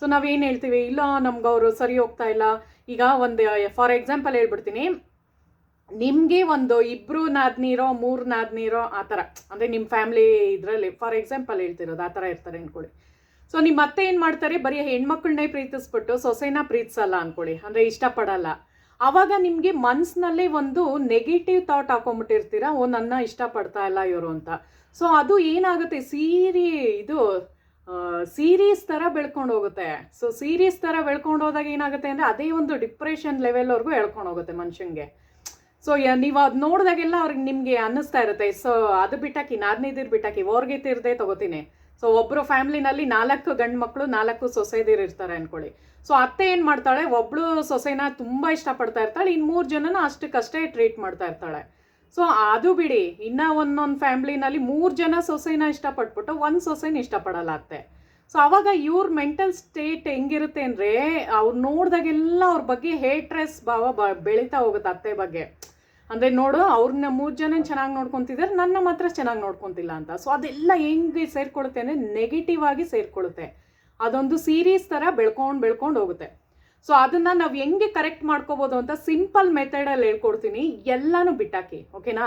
ಸೊ ನಾವೇನು ಹೇಳ್ತೀವಿ, ಇಲ್ಲ ನಮ್ಗೆ ಅವರು ಸರಿ ಹೋಗ್ತಾ ಇಲ್ಲ. ಈಗ ಒಂದು ಫಾರ್ ಎಕ್ಸಾಂಪಲ್ ಹೇಳ್ಬಿಡ್ತೀನಿ, ನಿಮಗೆ ಒಂದು 2 ನಾದ್ನೀರೋ 3 ನಾದ್ನೀರೋ ಆ ಥರ, ಅಂದರೆ ನಿಮ್ಮ ಫ್ಯಾಮ್ಲಿ ಇದರಲ್ಲಿ ಫಾರ್ ಎಕ್ಸಾಂಪಲ್ ಹೇಳ್ತಿರೋದು ಆ ಥರ ಇರ್ತಾರೆ ಅಂದ್ಕೊಳ್ಳಿ. ಸೊ ನಿಮ್ಮ ಅತ್ತೆ ಏನು ಮಾಡ್ತಾರೆ, ಬರೀ ಹೆಣ್ಮಕ್ಳನ್ನೇ ಪ್ರೀತಿಸ್ಬಿಟ್ಟು ಸೊಸೆನ ಪ್ರೀತಿಸಲ್ಲ ಅಂದ್ಕೊಳ್ಳಿ, ಅಂದರೆ ಇಷ್ಟಪಡಲ್ಲ. ಆವಾಗ ನಿಮಗೆ ಮನಸ್ಸಿನಲ್ಲೇ ಒಂದು ನೆಗೆಟಿವ್ ಥಾಟ್ ಹಾಕೊಂಡ್ಬಿಟ್ಟಿರ್ತೀರ, ಓ ನನ್ನ ಇಷ್ಟಪಡ್ತಾ ಇಲ್ಲ ಇವರು ಅಂತ. ಸೊ ಅದು ಏನಾಗುತ್ತೆ, ಸೀರೀಸ್ ಥರ ಬೆಳ್ಕೊಂಡು ಹೋಗುತ್ತೆ. ಸೊ ಸೀರೀಸ್ ಥರ ಬೆಳ್ಕೊಂಡು ಹೋದಾಗ ಏನಾಗುತ್ತೆ ಅಂದರೆ ಅದೇ ಒಂದು ಡಿಪ್ರೆಷನ್ ಲೆವೆಲ್ವರೆಗೂ ಎಳ್ಕೊಂಡು ಹೋಗುತ್ತೆ ಮನುಷ್ಯನಿಗೆ. ಸೊ ನೀವು ಅದು ನೋಡಿದಾಗೆಲ್ಲ ಅವ್ರಿಗೆ ನಿಮಗೆ ಅನ್ನಿಸ್ತಾ ಇರುತ್ತೆ, ಸೊ ಅದು ಬಿಟ್ಟಾಕಿ ನಾದ್ನೈದಿರು ಬಿಟ್ಟಾಕಿ ಅವ್ರಿಗೆ ತೀರ್ದೆ ತಗೋತೀನಿ. ಸೊ ಒಬ್ಬರು ಫ್ಯಾಮ್ಲಿನಲ್ಲಿ 4 ಗಂಡು ಮಕ್ಕಳು 4 ಸೊಸೆದಿರು ಇರ್ತಾರೆ ಅಂದ್ಕೊಳ್ಳಿ. ಸೊ ಅತ್ತೆ ಏನು ಮಾಡ್ತಾಳೆ, ಒಬ್ಳು ಸೊಸೆನ ತುಂಬ ಇಷ್ಟಪಡ್ತಾ ಇರ್ತಾಳೆ, ಇನ್ನು 3 ಜನನ ಅಷ್ಟಕ್ಕಷ್ಟೇ ಟ್ರೀಟ್ ಮಾಡ್ತಾ ಇರ್ತಾಳೆ. ಸೊ ಅದು ಬಿಡಿ, ಇನ್ನೂ ಒಂದೊಂದು ಫ್ಯಾಮ್ಲಿನಲ್ಲಿ 3 ಜನ ಸೊಸೆನ ಇಷ್ಟಪಟ್ಬಿಟ್ಟು 1 ಸೊಸೆನ ಇಷ್ಟಪಡಲ್ಲ ಅತ್ತೆ. ಸೊ ಆವಾಗ ಇವ್ರ ಮೆಂಟಲ್ ಸ್ಟೇಟ್ ಹೆಂಗಿರುತ್ತೆ ಅಂದರೆ, ಅವ್ರು ನೋಡಿದಾಗೆಲ್ಲ ಅವ್ರ ಬಗ್ಗೆ ಹೇಟ್ರೆಸ್ ಭಾವ ಬೆಳೀತಾ ಹೋಗುತ್ತೆ ಅತ್ತೆ ಬಗ್ಗೆ. ಅಂದರೆ ನೋಡು, ಅವ್ರನ್ನ 3 ಜನ ಚೆನ್ನಾಗಿ ನೋಡ್ಕೊತಿದ್ದಾರೆ, ನನ್ನ ಮಾತ್ರ ಚೆನ್ನಾಗಿ ನೋಡ್ಕೊತಿಲ್ಲ ಅಂತ. ಸೊ ಅದೆಲ್ಲ ಹೆಂಗೆ ಸೇರ್ಕೊಳ್ಳುತ್ತೆ ಅಂದರೆ ನೆಗೆಟಿವ್ ಆಗಿ ಸೇರ್ಕೊಳ್ಳುತ್ತೆ. ಅದೊಂದು ಸೀರೀಸ್ ಥರ ಬೆಳ್ಕೊಂಡು ಹೋಗುತ್ತೆ. ಸೊ ಅದನ್ನು ನಾವು ಹೆಂಗೆ ಕರೆಕ್ಟ್ ಮಾಡ್ಕೋಬೋದು ಅಂತ ಸಿಂಪಲ್ ಮೆಥಡಲ್ಲಿ ಹೇಳ್ಕೊಡ್ತೀನಿ, ಎಲ್ಲನೂ ಬಿಟ್ಟಾಕಿ, ಓಕೆನಾ.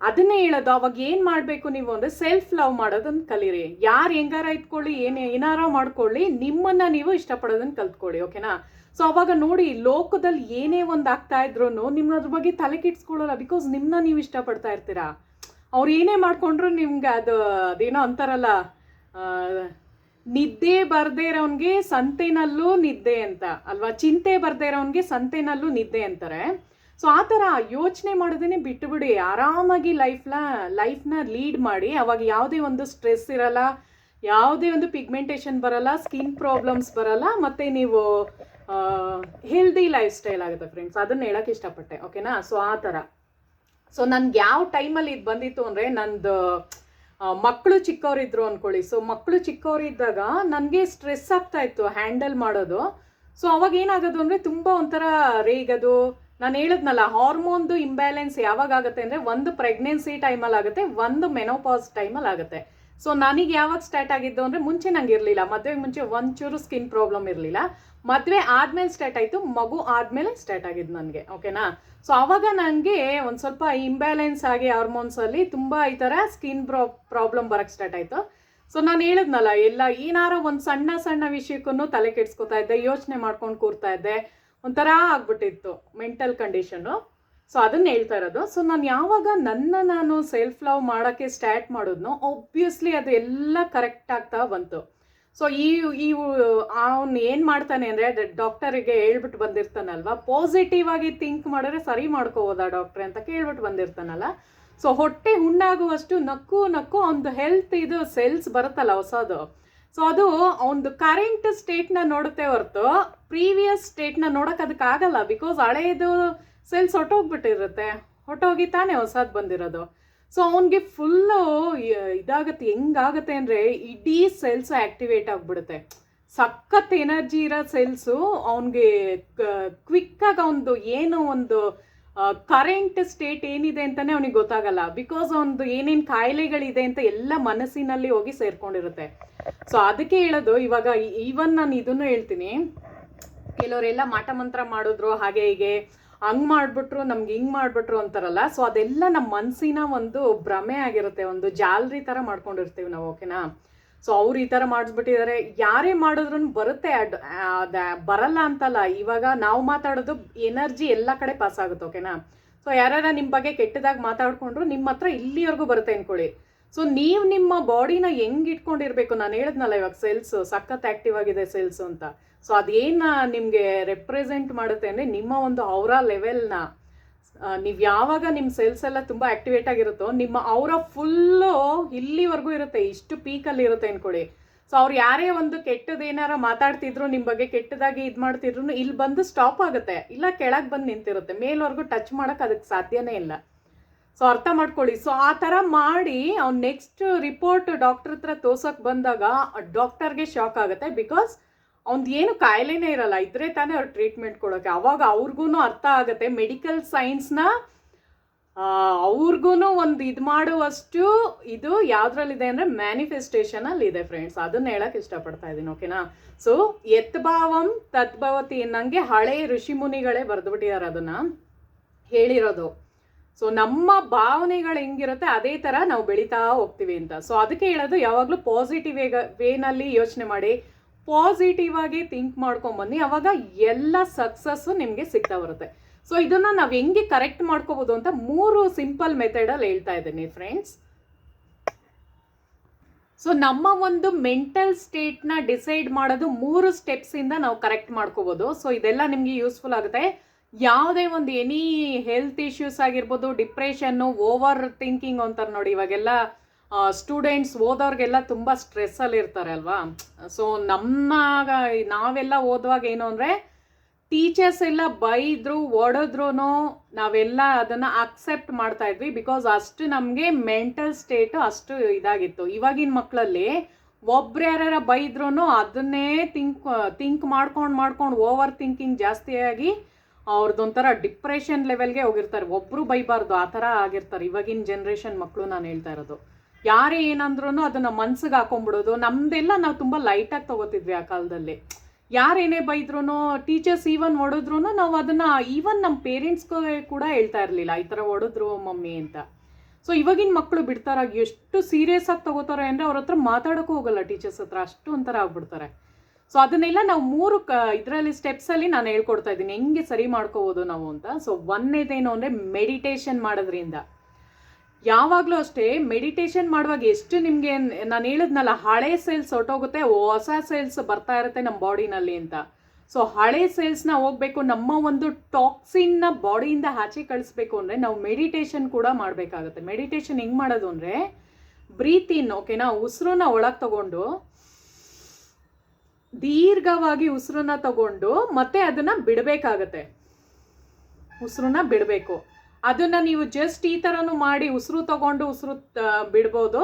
ಅದನ್ನೇ ಹೇಳೋದು. ಅವಾಗ ಏನು ಮಾಡಬೇಕು ನೀವು ಅಂದರೆ ಸೆಲ್ಫ್ ಲವ್ ಮಾಡೋದನ್ನು ಕಲೀರಿ. ಯಾರು ಹೆಂಗಾರ ಇಟ್ಕೊಳ್ಳಿ, ಏನಾರ ಮಾಡ್ಕೊಳ್ಳಿ, ನಿಮ್ಮನ್ನು ನೀವು ಇಷ್ಟಪಡೋದನ್ನು ಕಲ್ತ್ಕೊಳ್ಳಿ, ಓಕೆನಾ. ಸೊ ಅವಾಗ ನೋಡಿ, ಲೋಕದಲ್ಲಿ ಏನೇ ಒಂದು ಆಗ್ತಾ ಇದ್ರು ನಿಮ್ಗೆ ಅದ್ರ ಬಗ್ಗೆ ತಲೆ ಕೆಡ್ಸ್ಕೊಳ್ಳಲ್ಲ, ಬಿಕಾಸ್ ನಿಮ್ಮನ್ನ ನೀವು ಇಷ್ಟಪಡ್ತಾ ಇರ್ತೀರಾ. ಅವ್ರು ಏನೇ ಮಾಡ್ಕೊಂಡ್ರು ನಿಮ್ಗೆ ಅದೇನೋ ಅಂತಾರಲ್ಲ, ನಿದ್ದೆ ಬರ್ದೇ ಇರೋನ್ಗೆ ಸಂತೆನಲ್ಲೂ ನಿದ್ದೆ ಅಂತ ಅಲ್ವಾ, ಚಿಂತೆ ಬರ್ದೇ ಇರೋನ್ಗೆ ಸಂತೆನಲ್ಲೂ ನಿದ್ದೆ ಅಂತಾರೆ. ಸೊ ಆ ಥರ ಯೋಚನೆ ಮಾಡೋದೇ ಬಿಟ್ಟುಬಿಡಿ, ಆರಾಮಾಗಿ ಲೈಫ್ನ ಲೀಡ್ ಮಾಡಿ. ಅವಾಗ ಯಾವುದೇ ಒಂದು ಸ್ಟ್ರೆಸ್ ಇರಲ್ಲ, ಯಾವುದೇ ಒಂದು ಪಿಗ್ಮೆಂಟೇಷನ್ ಬರಲ್ಲ, ಸ್ಕಿನ್ ಪ್ರಾಬ್ಲಮ್ಸ್ ಬರಲ್ಲ, ಮತ್ತು ನೀವು ಹೆಲ್ದಿ ಲೈಫ್ ಸ್ಟೈಲ್ ಆಗುತ್ತೆ ಫ್ರೆಂಡ್ಸ್. ಅದನ್ನು ಹೇಳೋಕ್ಕೆ ಇಷ್ಟಪಟ್ಟೆ, ಓಕೆನಾ. ಸೊ ಆ ಥರ. ಸೊ ನನಗೆ ಯಾವ ಟೈಮಲ್ಲಿ ಇದು ಬಂದಿತ್ತು ಅಂದರೆ, ನಂದು ಮಕ್ಕಳು ಚಿಕ್ಕವರಿದ್ರು ಅಂದ್ಕೊಳ್ಳಿ. ಸೊ ಮಕ್ಕಳು ಚಿಕ್ಕವರಿದ್ದಾಗ ನನಗೆ ಸ್ಟ್ರೆಸ್ ಆಗ್ತಾಯಿತ್ತು ಹ್ಯಾಂಡಲ್ ಮಾಡೋದು. ಸೊ ಅವಾಗ ಏನಾಗೋದು ಅಂದರೆ ತುಂಬ ಒಂಥರ ರೇಗೋದು. ನಾನು ಹೇಳಿದ್ನಲ್ಲ, ಹಾರ್ಮೋನ್ದು ಇಂಬ್ಯಾಲೆನ್ಸ್ ಯಾವಾಗ ಆಗುತ್ತೆ ಅಂದರೆ, ಒಂದು ಪ್ರೆಗ್ನೆನ್ಸಿ ಟೈಮಲ್ಲಿ ಆಗುತ್ತೆ, ಒಂದು ಮೆನೋಪಾಸ್ ಟೈಮಲ್ಲಿ ಆಗುತ್ತೆ. ಸೊ ನನಗೆ ಯಾವಾಗ ಸ್ಟಾರ್ಟ್ ಆಗಿದ್ದು ಅಂದರೆ, ಮುಂಚೆ ನಂಗೆ ಇರಲಿಲ್ಲ, ಮದುವೆಗೆ ಮುಂಚೆ ಒಂಚೂರು ಸ್ಕಿನ್ ಪ್ರಾಬ್ಲಮ್ ಇರಲಿಲ್ಲ. ಮದುವೆ ಆದಮೇಲೆ ಸ್ಟಾರ್ಟ್ ಆಯಿತು, ಮಗು ಆದಮೇಲೆ ಸ್ಟಾರ್ಟ್ ಆಗಿದ್ದು ನನಗೆ, ಓಕೆನಾ. ಸೊ ಆವಾಗ ನನಗೆ ಒಂದು ಸ್ವಲ್ಪ ಇಂಬ್ಯಾಲೆನ್ಸ್ ಆಗಿ ಹಾರ್ಮೋನ್ಸಲ್ಲಿ ತುಂಬ ಈ ಥರ ಸ್ಕಿನ್ ಪ್ರಾಬ್ಲಮ್ ಬರೋಕ್ಕೆ ಸ್ಟಾರ್ಟ್ ಆಯಿತು. ಸೊ ನಾನು ಹೇಳಿದ್ನಲ್ಲ, ಏನಾರೋ ಒಂದು ಸಣ್ಣ ವಿಷಯಕ್ಕೂ ತಲೆ ಕೆಡಿಸ್ಕೊತಾ ಇದ್ದೆ, ಯೋಚನೆ ಮಾಡ್ಕೊಂಡು ಕೂರ್ತಾ ಇದ್ದೆ, ಒಂಥರ ಆಗ್ಬಿಟ್ಟಿತ್ತು ಮೆಂಟಲ್ ಕಂಡೀಷನ್ನು. ಸೊ ಅದನ್ನು ಹೇಳ್ತಾ ಇರೋದು. ಸೊ ನಾನು ಯಾವಾಗ ನಾನು ಸೆಲ್ಫ್ ಲವ್ ಮಾಡೋಕ್ಕೆ ಸ್ಟಾರ್ಟ್ ಮಾಡಿದ್ನೋ, ಒಬ್ವಿಯಸ್ಲಿ ಅದು ಎಲ್ಲ ಕರೆಕ್ಟ್ ಆಗ್ತಾ ಬಂತು. ಸೊ ಅವನು ಏನು ಮಾಡ್ತಾನೆ ಅಂದರೆ, ಡಾಕ್ಟರಿಗೆ ಹೇಳ್ಬಿಟ್ಟು ಬಂದಿರ್ತಾನಲ್ವ, ಪಾಸಿಟಿವ್ ಆಗಿ ಥಿಂಕ್ ಮಾಡಿದ್ರೆ ಸರಿ ಮಾಡ್ಕೋಬೋದಾ ಡಾಕ್ಟ್ರೆ ಅಂತ ಕೇಳ್ಬಿಟ್ಟು ಬಂದಿರ್ತಾನಲ್ಲ. ಸೊ ಹೊಟ್ಟೆ ಹುಣ್ಣಾಗುವಷ್ಟು ನಕ್ಕು ಅವನದು ಹೆಲ್ತ್ ಸೆಲ್ಸ್ ಬರುತ್ತಲ್ಲ ಹೊಸದು, ಸೊ ಅದು ಅವನದು ಕರೆಂಟ್ ಸ್ಟೇಟ್ನ ನೋಡುತ್ತೆ ಹೊರತು ಪ್ರೀವಿಯಸ್ ಸ್ಟೇಟ್ನ ನೋಡೋಕೆ ಅದಕ್ಕಾಗಲ್ಲ. ಬಿಕಾಸ್ ಹಳೇದು ಸೆಲ್ಸ್ ಹೊಟ್ಟೋಗ್ಬಿಟ್ಟಿರುತ್ತೆ, ಹೊಟ್ಟೋಗಿ ತಾನೇ ಹೊಸದು ಬಂದಿರೋದು. ಸೊ ಅವನಿಗೆ ಫುಲ್ಲು ಇದಾಗುತ್ತೆ. ಹೆಂಗಾಗುತ್ತೆ ಅಂದರೆ, ಇಡೀ ಸೆಲ್ಸ್ ಆ್ಯಕ್ಟಿವೇಟ್ ಆಗಿಬಿಡುತ್ತೆ. ಸಖತ್ ಎನರ್ಜಿ ಇರೋ ಸೆಲ್ಸು ಅವನಿಗೆ ಕ್ವಿಕ್ಕಾಗಿ ಅವನದು ಏನೋ ಒಂದು ಕರೆಂಟ್ ಸ್ಟೇಟ್ ಏನಿದೆ ಅಂತಲೇ ಅವನಿಗೆ ಗೊತ್ತಾಗಲ್ಲ. ಬಿಕಾಸ್ ಅವನದು ಏನೇನು ಕಾಯಿಲೆಗಳಿದೆ ಅಂತ ಎಲ್ಲ ಮನಸ್ಸಿನಲ್ಲಿ ಹೋಗಿ ಸೇರ್ಕೊಂಡಿರುತ್ತೆ. ಸೊ ಅದಕ್ಕೆ ಹೇಳೋದು, ಇವಾಗ ಈವನ್ ನಾನು ಇದನ್ನು ಹೇಳ್ತೀನಿ, ಕೆಲವರೆಲ್ಲ ಮಾಟ ಮಂತ್ರ ಮಾಡಿದ್ರು, ಹಾಗೆ ಹೀಗೆ ಹಂಗೆ ಮಾಡಿಬಿಟ್ರು, ನಮ್ಗೆ ಹಿಂಗೆ ಮಾಡಿಬಿಟ್ರು ಅಂತಾರಲ್ಲ. ಸೊ ಅದೆಲ್ಲ ನಮ್ಮ ಮನಸ್ಸಿನ ಒಂದು ಭ್ರಮೆ ಆಗಿರುತ್ತೆ, ಒಂದು ಜಾಲರಿ ಥರ ಮಾಡ್ಕೊಂಡಿರ್ತೀವಿ ನಾವು, ಓಕೆನಾ. ಸೊ ಅವ್ರು ಈ ಥರ ಮಾಡಿಸ್ಬಿಟ್ಟಿದ್ದಾರೆ, ಯಾರೇ ಮಾಡಿದ್ರು ಬರುತ್ತೆ, ಬರಲ್ಲ ಅಂತಲ್ಲ. ಇವಾಗ ನಾವು ಮಾತಾಡೋದು ಎನರ್ಜಿ ಎಲ್ಲ ಕಡೆ ಪಾಸ್ ಆಗುತ್ತೆ, ಓಕೆನಾ. ಸೊ ಯಾರ್ಯಾರ ನಿಮ್ಮ ಬಗ್ಗೆ ಕೆಟ್ಟದಾಗಿ ಮಾತಾಡ್ಕೊಂಡ್ರು ನಿಮ್ಮ ಹತ್ರ ಇಲ್ಲಿವರೆಗೂ ಬರುತ್ತೆ ಅಂದ್ಕೊಳ್ಳಿ. ಸೊ ನೀವು ನಿಮ್ಮ ಬಾಡಿನ ಹೆಂಗೆ ಇಟ್ಕೊಂಡಿರ್ಬೇಕು, ನಾನು ಹೇಳಿದ್ನಲ್ಲ ಇವಾಗ ಸೆಲ್ಸ್ ಸಖತ್ ಆ್ಯಕ್ಟಿವ್ ಆಗಿದೆ ಸೆಲ್ಸ್ ಅಂತ. ಸೊ ಅದೇನು ನಿಮಗೆ ರೆಪ್ರೆಸೆಂಟ್ ಮಾಡುತ್ತೆ ಅಂದರೆ ನಿಮ್ಮ ಒಂದು ಔರಾ ಲೆವೆಲ್ನ, ನೀವು ಯಾವಾಗ ನಿಮ್ಮ ಸೆಲ್ಸ್ ಎಲ್ಲ ತುಂಬ ಆ್ಯಕ್ಟಿವೇಟ್ ಆಗಿರುತ್ತೋ ನಿಮ್ಮ ಔರಾ ಫುಲ್ಲು ಇಲ್ಲಿವರೆಗೂ ಇರುತ್ತೆ, ಇಷ್ಟು ಪೀಕಲ್ಲಿ ಇರುತ್ತೆ ಅಂದ್ಕೊಳ್ಳಿ. ಸೊ ಅವ್ರು ಯಾರೇ ಒಂದು ಕೆಟ್ಟದೇನಾರ ಮಾತಾಡ್ತಿದ್ರು, ನಿಮ್ಮ ಬಗ್ಗೆ ಕೆಟ್ಟದಾಗಿ ಇದು ಮಾಡ್ತಿದ್ರು, ಇಲ್ಲಿ ಬಂದು ಸ್ಟಾಪ್ ಆಗುತ್ತೆ, ಇಲ್ಲ ಕೆಳಗೆ ಬಂದು ನಿಂತಿರುತ್ತೆ, ಮೇಲ್ವರೆಗೂ ಟಚ್ ಮಾಡೋಕ್ಕೆ ಅದಕ್ಕೆ ಸಾಧ್ಯನೇ ಇಲ್ಲ. ಸೊ ಅರ್ಥ ಮಾಡ್ಕೊಳ್ಳಿ. ಸೊ ಆ ಥರ ಮಾಡಿ ಅವ್ನು ನೆಕ್ಸ್ಟ್ ರಿಪೋರ್ಟ್ ಡಾಕ್ಟರ್ ಹತ್ರ ತೋರ್ಸೋಕೆ ಬಂದಾಗ ಡಾಕ್ಟರ್ಗೆ ಶಾಕ್ ಆಗುತ್ತೆ. ಬಿಕಾಸ್ ಅವ್ನ್ದು ಏನು ಕಾಯಿಲೆನೇ ಇರಲ್ಲ, ಇದ್ರೆ ತಾನೇ ಅವ್ರು ಟ್ರೀಟ್ಮೆಂಟ್ ಕೊಡೋಕ್ಕೆ. ಅವಾಗ ಅವ್ರಿಗೂ ಅರ್ಥ ಆಗುತ್ತೆ ಮೆಡಿಕಲ್ ಸೈನ್ಸ್ನ ಅವ್ರಿಗೂ ಒಂದು ಇದು ಮಾಡುವಷ್ಟು ಇದು ಯಾವುದ್ರಲ್ಲಿದೆ ಅಂದರೆ ಮ್ಯಾನಿಫೆಸ್ಟೇಷನಲ್ಲಿ ಇದೆ ಫ್ರೆಂಡ್ಸ್. ಅದನ್ನ ಹೇಳಕ್ಕೆ ಇಷ್ಟಪಡ್ತಾ ಇದ್ದೀನಿ, ಓಕೆನಾ. ಸೊ ಯತ್ಭಾವಂ ತದ್ಭವತಿ ಅನ್ನಂಗೆ ಹಳೆ ಋಷಿ ಮುನಿಗಳೇ ಬರೆದ್ಬಿಟ್ಟಿದ್ದಾರೆ ಅದನ್ನು ಹೇಳಿರೋದು. ಸೊ ನಮ್ಮ ಭಾವನೆಗಳು ಹೆಂಗಿರುತ್ತೆ ಅದೇ ಥರ ನಾವು ಬೆಳೀತಾ ಹೋಗ್ತೀವಿ ಅಂತ. ಸೊ ಅದಕ್ಕೆ ಹೇಳೋದು ಯಾವಾಗಲೂ ಪಾಸಿಟಿವ್ ವೇನಲ್ಲಿ ಯೋಚನೆ ಮಾಡಿ, ಪಾಸಿಟಿವ್ ಆಗಿ ಥಿಂಕ್ ಮಾಡ್ಕೊಂಬನ್ನಿ, ಅವಾಗ ಎಲ್ಲ ಸಕ್ಸಸ್ಸು ನಿಮಗೆ ಸಿಗ್ತಾ ಬರುತ್ತೆ. ಸೊ ಇದನ್ನು ನಾವು ಹೆಂಗೆ ಕರೆಕ್ಟ್ ಮಾಡ್ಕೋಬೋದು ಅಂತ 3 ಸಿಂಪಲ್ ಮೆಥಡಲ್ಲಿ ಹೇಳ್ತಾ ಇದ್ದೀನಿ ಫ್ರೆಂಡ್ಸ್. ಸೊ ನಮ್ಮ ಒಂದು ಮೆಂಟಲ್ ಸ್ಟೇಟ್ನ ಡಿಸೈಡ್ ಮಾಡೋದು 3 ಸ್ಟೆಪ್ಸಿಂದ ನಾವು ಕರೆಕ್ಟ್ ಮಾಡ್ಕೋಬೋದು. ಸೊ ಇದೆಲ್ಲ ನಿಮಗೆ ಯೂಸ್ಫುಲ್ ಆಗುತ್ತೆ. ಯಾವುದೇ ಒಂದು ಎನಿ ಹೆಲ್ತ್ ಇಶ್ಯೂಸ್ ಆಗಿರ್ಬೋದು, ಡಿಪ್ರೆಷನ್ನು, ಓವರ್ ಥಿಂಕಿಂಗ್ ಅಂತಾರೆ ನೋಡಿ, ಇವಾಗೆಲ್ಲ ಸ್ಟೂಡೆಂಟ್ಸ್ ಓದೋರಿಗೆಲ್ಲ ತುಂಬ ಸ್ಟ್ರೆಸ್ಸಲ್ಲಿ ಇರ್ತಾರೆ ಅಲ್ವಾ. ಸೊ ನಾವೆಲ್ಲ ಓದುವಾಗ ಏನು ಅಂದರೆ ಟೀಚರ್ಸ್ ಎಲ್ಲ ಬೈದ್ರು ಹೊಡೆದ್ರು ನಾವೆಲ್ಲ ಅದನ್ನು ಅಕ್ಸೆಪ್ಟ್ ಮಾಡ್ತಾ ಇದ್ವಿ, ಬಿಕಾಸ್ ಅಷ್ಟು ನಮಗೆ ಮೆಂಟಲ್ ಸ್ಟೇಟು ಅಷ್ಟು ಇದಾಗಿತ್ತು. ಇವಾಗಿನ ಮಕ್ಕಳಲ್ಲಿ ಒಬ್ರು ಯಾರ್ಯಾರ ಬೈದ್ರೂ ಅದನ್ನೇ ಥಿಂಕ್ ಮಾಡ್ಕೊಂಡು ಓವರ್ ಥಿಂಕಿಂಗ್ ಜಾಸ್ತಿಯಾಗಿ ಅವ್ರದ್ದೊಂಥರ ಡಿಪ್ರೆಷನ್ ಲೆವೆಲ್ಗೆ ಹೋಗಿರ್ತಾರೆ. ಒಬ್ಬರು ಬೈಬಾರ್ದು ಆ ಥರ ಆಗಿರ್ತಾರೆ ಇವಾಗಿನ ಜನ್ರೇಷನ್ ಮಕ್ಕಳು. ನಾನು ಹೇಳ್ತಾ ಇರೋದು, ಯಾರೇ ಏನಂದ್ರೂ ಅದನ್ನು ಮನ್ಸಿಗೆ ಹಾಕೊಂಡ್ಬಿಡೋದು. ನಮ್ಮದೆಲ್ಲ ನಾವು ತುಂಬ ಲೈಟಾಗಿ ತೊಗೋತಿದ್ವಿ ಆ ಕಾಲದಲ್ಲಿ. ಯಾರೇನೇ ಬೈದ್ರೂ, ಟೀಚರ್ಸ್ ಈವನ್ ಹೊಡೆದ್ರು ನಾವು ಅದನ್ನು ಈವನ್ ನಮ್ಮ ಪೇರೆಂಟ್ಸ್ಗೆ ಕೂಡ ಹೇಳ್ತಾ ಇರಲಿಲ್ಲ, ಈ ಥರ ಹೊಡೆದ್ರು ಮಮ್ಮಿ ಅಂತ. ಸೊ ಇವಾಗಿನ ಮಕ್ಕಳು ಬಿಡ್ತಾರ, ಎಷ್ಟು ಸೀರಿಯಸ್ ಆಗಿ ತೊಗೋತಾರೆ ಅಂದರೆ ಅವ್ರ ಹತ್ರ ಮಾತಾಡೋಕ್ಕೂ ಹೋಗಲ್ಲ ಟೀಚರ್ಸ್ ಹತ್ರ, ಅಷ್ಟು ಒಂಥರ ಆಗ್ಬಿಡ್ತಾರೆ. ಸೊ ಅದನ್ನೆಲ್ಲ ನಾವು 3 ಇದರಲ್ಲಿ ಸ್ಟೆಪ್ಸಲ್ಲಿ ನಾನು ಹೇಳ್ಕೊಡ್ತಾ ಇದ್ದೀನಿ ಹೆಂಗೆ ಸರಿ ಮಾಡ್ಕೋಬೋದು ನಾವು ಅಂತ. ಸೊ ಒಂದೇದೇನು ಅಂದರೆ ಮೆಡಿಟೇಷನ್ ಮಾಡೋದ್ರಿಂದ. ಯಾವಾಗಲೂ ಅಷ್ಟೇ ಮೆಡಿಟೇಷನ್ ಮಾಡುವಾಗ ಎಷ್ಟು ನಿಮಗೆ ನಾನು ಹೇಳಿದ್ನಲ್ಲ, ಹಳೆ ಸೆಲ್ಸ್ ಹೊಟ್ಟೋಗುತ್ತೆ, ಹೊಸ ಸೆಲ್ಸ್ ಬರ್ತಾ ಇರುತ್ತೆ ನಮ್ಮ ಬಾಡಿನಲ್ಲಿ ಅಂತ. ಸೊ ಹಳೆ ಸೆಲ್ಸ್ನ ಹೋಗಬೇಕು, ನಮ್ಮ ಒಂದು ಟಾಕ್ಸಿನ್ನ ಬಾಡಿಯಿಂದ ಆಚೆ ಕಳಿಸ್ಬೇಕು ಅಂದರೆ ನಾವು ಮೆಡಿಟೇಷನ್ ಕೂಡ ಮಾಡಬೇಕಾಗುತ್ತೆ. ಮೆಡಿಟೇಷನ್ ಹೆಂಗೆ ಮಾಡೋದು ಅಂದರೆ ಬ್ರೀತ್ ಇನ್, ಓಕೆನಾ, ಉಸಿರನ್ನ ಒಳಗೆ ತಗೊಂಡು ದೀರ್ಘವಾಗಿ ಉಸಿರನ್ನ ತಗೊಂಡು ಮತ್ತೆ ಅದನ್ನ ಬಿಡಬೇಕಾಗತ್ತೆ. ಉಸಿರನ್ನ ಬಿಡಬೇಕು. ಅದನ್ನ ನೀವು ಜಸ್ಟ್ ಈ ಥರನೂ ಮಾಡಿ ಉಸಿರು ತಗೊಂಡು ಉಸಿರು ಬಿಡ್ಬೋದು.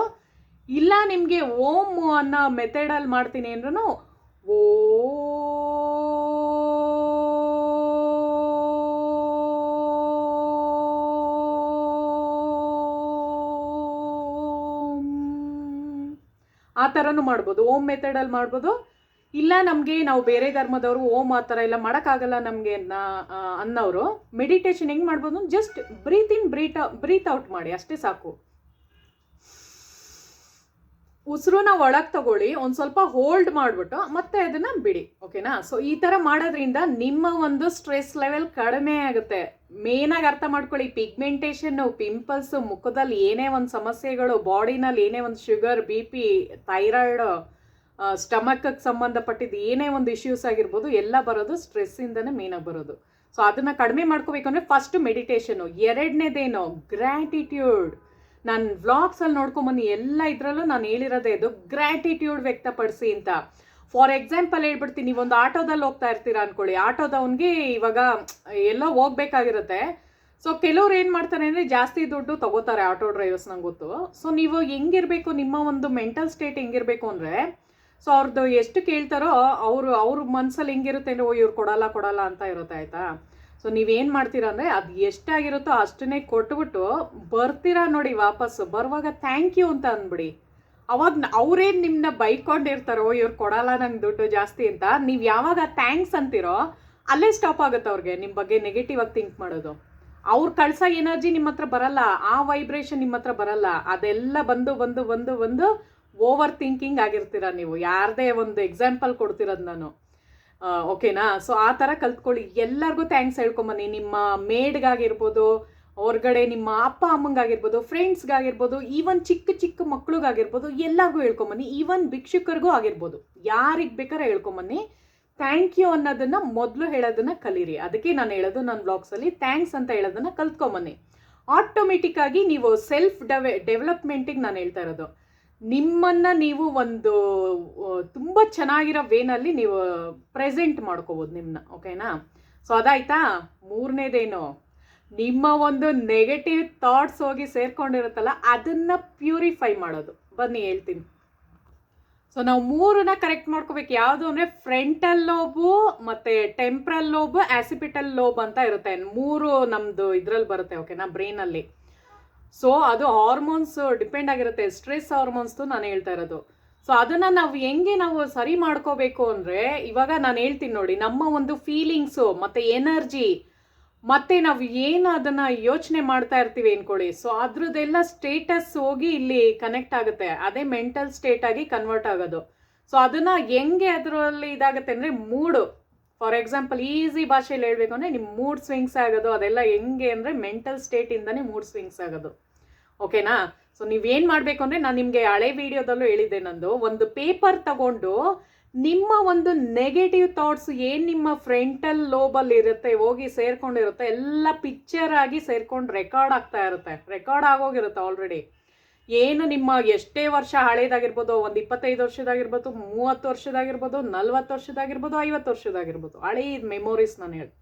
ಇಲ್ಲ ನಿಮಗೆ ಓಂ ಅನ್ನೋ ಮೆಥಡಲ್ಲಿ ಮಾಡ್ತೀನಿ ಅಂದ್ರೂ ಓ ಆ ಥರನೂ ಮಾಡ್ಬೋದು, ಓಂ ಮೆಥಡಲ್ಲಿ ಮಾಡ್ಬೋದು. ಇಲ್ಲ ನಮಗೆ ನಾವು ಬೇರೆ ಧರ್ಮದವರು ಓಂ ಆ ಥರ ಎಲ್ಲ ಮಾಡೋಕ್ಕಾಗಲ್ಲ ನಮಗೆ ಅನ್ನೋರು ಮೆಡಿಟೇಷನ್ ಹೆಂಗೆ ಮಾಡ್ಬೋದು, ಜಸ್ಟ್ ಬ್ರೀತ್ ಇನ್ ಬ್ರೀತ್ ಔಟ್ ಮಾಡಿ ಅಷ್ಟೇ ಸಾಕು. ಉಸಿರನ್ನ ಒಳಗೆ ತಗೊಳ್ಳಿ, ಒಂದು ಸ್ವಲ್ಪ ಹೋಲ್ಡ್ ಮಾಡಿಬಿಟ್ಟು ಮತ್ತೆ ಅದನ್ನು ಬಿಡಿ, ಓಕೆನಾ. ಸೊ ಈ ಥರ ಮಾಡೋದ್ರಿಂದ ನಿಮ್ಮ ಒಂದು ಸ್ಟ್ರೆಸ್ ಲೆವೆಲ್ ಕಡಿಮೆ ಆಗುತ್ತೆ. ಮೇನಾಗಿ ಅರ್ಥ ಮಾಡ್ಕೊಳ್ಳಿ, ಪಿಗ್ಮೆಂಟೇಷನ್ನು, ಪಿಂಪಲ್ಸು, ಮುಖದಲ್ಲಿ ಏನೇ ಒಂದು ಸಮಸ್ಯೆಗಳು, ಬಾಡಿನಲ್ಲಿ ಏನೇ ಒಂದು ಶುಗರ್, BP, ಥೈರಾಯ್ಡ್, ಸ್ಟಮಕ್ಗೆ ಸಂಬಂಧಪಟ್ಟಿದ್ದು ಏನೇ ಒಂದು ಇಶ್ಯೂಸ್ ಆಗಿರ್ಬೋದು, ಎಲ್ಲ ಬರೋದು ಸ್ಟ್ರೆಸ್ಸಿಂದನೇ ಮೇನಾಗಿ ಬರೋದು. ಸೊ ಅದನ್ನು ಕಡಿಮೆ ಮಾಡ್ಕೋಬೇಕಂದ್ರೆ ಫಸ್ಟ್ ಮೆಡಿಟೇಷನು. 2ನೇದೇನು ಗ್ರ್ಯಾಟಿಟ್ಯೂಡ್. ನಾನು ವ್ಲಾಗ್ಸಲ್ಲಿ ನೋಡ್ಕೊಂಬನ್ನಿ, ಎಲ್ಲ ಇದರಲ್ಲೂ ನಾನು ಹೇಳಿರೋದೇ ಇದು, ಗ್ರ್ಯಾಟಿಟ್ಯೂಡ್ ವ್ಯಕ್ತಪಡಿಸಿ ಅಂತ. ಫಾರ್ ಎಕ್ಸಾಂಪಲ್ ಹೇಳ್ಬಿಡ್ತೀನಿ, ನೀವೊಂದು ಆಟೋದಲ್ಲಿ ಹೋಗ್ತಾ ಇರ್ತೀರಾ ಅಂದ್ಕೊಳ್ಳಿ, ಆಟೋದವನಿಗೆ ಇವಾಗ ಎಲ್ಲೋ ಹೋಗ್ಬೇಕಾಗಿರುತ್ತೆ. ಸೊ ಕೆಲವ್ರು ಏನು ಮಾಡ್ತಾರೆ ಅಂದರೆ ಜಾಸ್ತಿ ದುಡ್ಡು ತಗೋತಾರೆ ಆಟೋ ಡ್ರೈವರ್ಸ್, ನಂಗೆ ಗೊತ್ತು. ಸೊ ನೀವು ಹೆಂಗಿರಬೇಕು, ನಿಮ್ಮ ಒಂದು ಮೆಂಟಲ್ ಸ್ಟೇಟ್ ಹೆಂಗಿರಬೇಕು ಅಂದರೆ, ಸೊ ಅವ್ರದ್ದು ಎಷ್ಟು ಕೇಳ್ತಾರೋ ಅವ್ರ ಮನಸ್ಸಲ್ಲಿ ಹೆಂಗಿರುತ್ತೆ ಅಂದರೆ, ಇವ್ರು ಕೊಡಲ್ಲ ಅಂತ ಇರುತ್ತೆ, ಆಯಿತಾ. ಸೊ ನೀವೇನು ಮಾಡ್ತೀರಾ ಅಂದರೆ ಅದು ಎಷ್ಟಾಗಿರುತ್ತೋ ಅಷ್ಟನ್ನೇ ಕೊಟ್ಬಿಟ್ಟು ಬರ್ತೀರಾ ನೋಡಿ, ವಾಪಸ್ಸು ಬರುವಾಗ ಥ್ಯಾಂಕ್ ಯು ಅಂತ ಅಂದ್ಬಿಡಿ. ಅವಾಗ ಅವ್ರೇನು ನಿಮ್ಮನ್ನ ಬೈಕೊಂಡಿರ್ತಾರೋ, ಇವ್ರು ಕೊಡಲ್ಲ ನಂಗೆ ದುಡ್ಡು ಜಾಸ್ತಿ ಅಂತ, ನೀವು ಯಾವಾಗ ಥ್ಯಾಂಕ್ಸ್ ಅಂತೀರೋ ಅಲ್ಲೇ ಸ್ಟಾಪ್ ಆಗುತ್ತೆ ಅವ್ರಿಗೆ ನಿಮ್ಮ ಬಗ್ಗೆ ನೆಗೆಟಿವ್ ಆಗಿ ಥಿಂಕ್ ಮಾಡೋದು. ಅವ್ರು ಕಳ್ಸೋ ಎನರ್ಜಿ ನಿಮ್ಮ ಹತ್ರ ಬರಲ್ಲ, ಆ ವೈಬ್ರೇಷನ್ ನಿಮ್ಮ ಹತ್ರ ಬರಲ್ಲ, ಅದೆಲ್ಲ ಬಂದು ಓವರ್ ಥಿಂಕಿಂಗ್ ಆಗಿರ್ತೀರ ನೀವು. ಯಾರದೇ ಒಂದು ಎಕ್ಸಾಂಪಲ್ ಕೊಡ್ತಿರೋದು ನಾನು, ಓಕೆನಾ. ಸೊ ಆ ಥರ ಕಲ್ತ್ಕೊಳ್ಳಿ. ಎಲ್ಲರಿಗೂ ಥ್ಯಾಂಕ್ಸ್ ಹೇಳ್ಕೊಂಬನ್ನಿ. ನಿಮ್ಮ ಮೇಡ್ಗಾಗಿರ್ಬೋದು, ಹೊರಗಡೆ ನಿಮ್ಮ ಅಪ್ಪ ಅಮ್ಮಂಗಾಗಿರ್ಬೋದು, ಫ್ರೆಂಡ್ಸ್ಗಾಗಿರ್ಬೋದು, ಈವನ್ ಚಿಕ್ಕ ಚಿಕ್ಕ ಮಕ್ಳಿಗಾಗಿರ್ಬೋದು, ಎಲ್ಲರಿಗೂ ಹೇಳ್ಕೊಂಬನ್ನಿ. ಈವನ್ ಭಿಕ್ಷುಕರಿಗೂ ಆಗಿರ್ಬೋದು, ಯಾರಿಗೆ ಬೇಕಾದ್ರೆ ಹೇಳ್ಕೊಂಬನ್ನಿ. ಥ್ಯಾಂಕ್ ಯು ಅನ್ನೋದನ್ನು ಮೊದಲು ಹೇಳೋದನ್ನು ಕಲೀರಿ. ಅದಕ್ಕೆ ನಾನು ಹೇಳೋದು ನನ್ನ ಬ್ಲಾಗ್ಸಲ್ಲಿ ಥ್ಯಾಂಕ್ಸ್ ಅಂತ ಹೇಳೋದನ್ನು ಕಲ್ತ್ಕೊಂಬನ್ನಿ. ಆಟೋಮೆಟಿಕ್ಕಾಗಿ ನೀವು ಸೆಲ್ಫ್ ಡೆವಲಪ್ಮೆಂಟಿಗೆ ನಾನು ಹೇಳ್ತಾ ಇರೋದು. ನಿಮ್ಮನ್ನು ನೀವು ಒಂದು ತುಂಬ ಚೆನ್ನಾಗಿರೋ ವೇನಲ್ಲಿ ನೀವು ಪ್ರೆಸೆಂಟ್ ಮಾಡ್ಕೋಬೋದು ನಿಮ್ಮನ್ನ. ಓಕೆನಾ? ಸೊ ಅದಾಯ್ತಾ? ಮೂರನೇದೇನು, ನಿಮ್ಮ ಒಂದು ನೆಗೆಟಿವ್ ಥಾಟ್ಸ್ ಹೋಗಿ ಸೇರ್ಕೊಂಡಿರುತ್ತಲ್ಲ, ಅದನ್ನು ಪ್ಯೂರಿಫೈ ಮಾಡೋದು. ಬನ್ನಿ ಹೇಳ್ತೀನಿ. ಸೊ ನಾವು ಮೂರನ್ನ ಕರೆಕ್ಟ್ ಮಾಡ್ಕೋಬೇಕು. ಯಾವುದು ಅಂದರೆ ಫ್ರಂಟಲ್ ಲೋಬು, ಮತ್ತು ಟೆಂಪ್ರಲ್ ಲೋಬು, ಆಸಿಪಿಟಲ್ ಲೋಬ್ ಅಂತ ಇರುತ್ತೆ. ಮೂರು ನಮ್ಮದು ಇದರಲ್ಲಿ ಬರುತ್ತೆ. ಓಕೆನಾ? ಬ್ರೈನಲ್ಲಿ. ಸೊ ಅದು ಹಾರ್ಮೋನ್ಸ್ ಡಿಪೆಂಡ್ ಆಗಿರುತ್ತೆ, ಸ್ಟ್ರೆಸ್ ಹಾರ್ಮೋನ್ಸ್ದು ನಾನು ಹೇಳ್ತಾ ಇರೋದು. ಸೊ ಅದನ್ನು ನಾವು ಹೆಂಗೆ ನಾವು ಸರಿ ಮಾಡ್ಕೋಬೇಕು ಅಂದರೆ, ಇವಾಗ ನಾನು ಹೇಳ್ತೀನಿ ನೋಡಿ, ನಮ್ಮ ಒಂದು ಫೀಲಿಂಗ್ಸು ಮತ್ತು ಎನರ್ಜಿ ಮತ್ತು ನಾವು ಏನು ಅದನ್ನು ಯೋಚನೆ ಮಾಡ್ತಾ ಇರ್ತೀವಿ ಅಂದ್ಕೊಳ್ಳಿ, ಸೊ ಅದ್ರದ್ದೆಲ್ಲ ಸ್ಟೇಟಸ್ ಹೋಗಿ ಇಲ್ಲಿ ಕನೆಕ್ಟ್ ಆಗುತ್ತೆ. ಅದೇ ಮೆಂಟಲ್ ಸ್ಟೇಟಾಗಿ ಕನ್ವರ್ಟ್ ಆಗೋದು. ಸೊ ಅದನ್ನು ಹೆಂಗೆ ಅದರಲ್ಲಿ ಇದಾಗುತ್ತೆ ಅಂದರೆ, ಮೂಡು. ಫಾರ್ ಎಕ್ಸಾಂಪಲ್ ಈಸಿ ಭಾಷೆಯಲ್ಲಿ ಹೇಳಬೇಕು ಅಂದರೆ, ನಿಮ್ಮ ಮೂಡ್ ಸ್ವಿಂಗ್ಸ್ ಆಗೋದು ಅದೆಲ್ಲ ಹೆಂಗೆ ಅಂದರೆ ಮೆಂಟಲ್ ಸ್ಟೇಟಿಂದನೇ ಮೂಡ್ ಸ್ವಿಂಗ್ಸ್ ಆಗೋದು. ಓಕೆನಾ? ಸೊ ನೀವೇನು ಮಾಡಬೇಕು ಅಂದರೆ, ನಾನು ನಿಮಗೆ ಹಳೆ ವಿಡಿಯೋದಲ್ಲೂ ಹೇಳಿದ್ದೆ, ನಂದು ಒಂದು ಪೇಪರ್ ತಗೊಂಡು ನಿಮ್ಮ ಒಂದು ನೆಗೆಟಿವ್ ಥಾಟ್ಸ್ ಏನು ನಿಮ್ಮ ಫ್ರಂಟಲ್ ಲೋಬಲ್ಲಿ ಇರುತ್ತೆ, ಹೋಗಿ ಸೇರ್ಕೊಂಡಿರುತ್ತೆ, ಎಲ್ಲ ಪಿಕ್ಚರ್ ಆಗಿ ಸೇರ್ಕೊಂಡು ರೆಕಾರ್ಡ್ ಆಗ್ತಾ ಇರುತ್ತೆ. ರೆಕಾರ್ಡ್ ಆಗೋಗಿರುತ್ತೆ ಆಲ್ರೆಡಿ. ಏನು ನಿಮ್ಮ ಎಷ್ಟೇ ವರ್ಷ ಹಳೇದಾಗಿರ್ಬೋದು, ಒಂದು 25 ವರ್ಷದಾಗಿರ್ಬೋದು, 30 ವರ್ಷದಾಗಿರ್ಬೋದು, 40 ವರ್ಷದಾಗಿರ್ಬೋದು, 50 ವರ್ಷದಾಗಿರ್ಬೋದು, ಹಳೇದು ಮೆಮೊರೀಸ್ ನಾನು ಹೇಳಿ.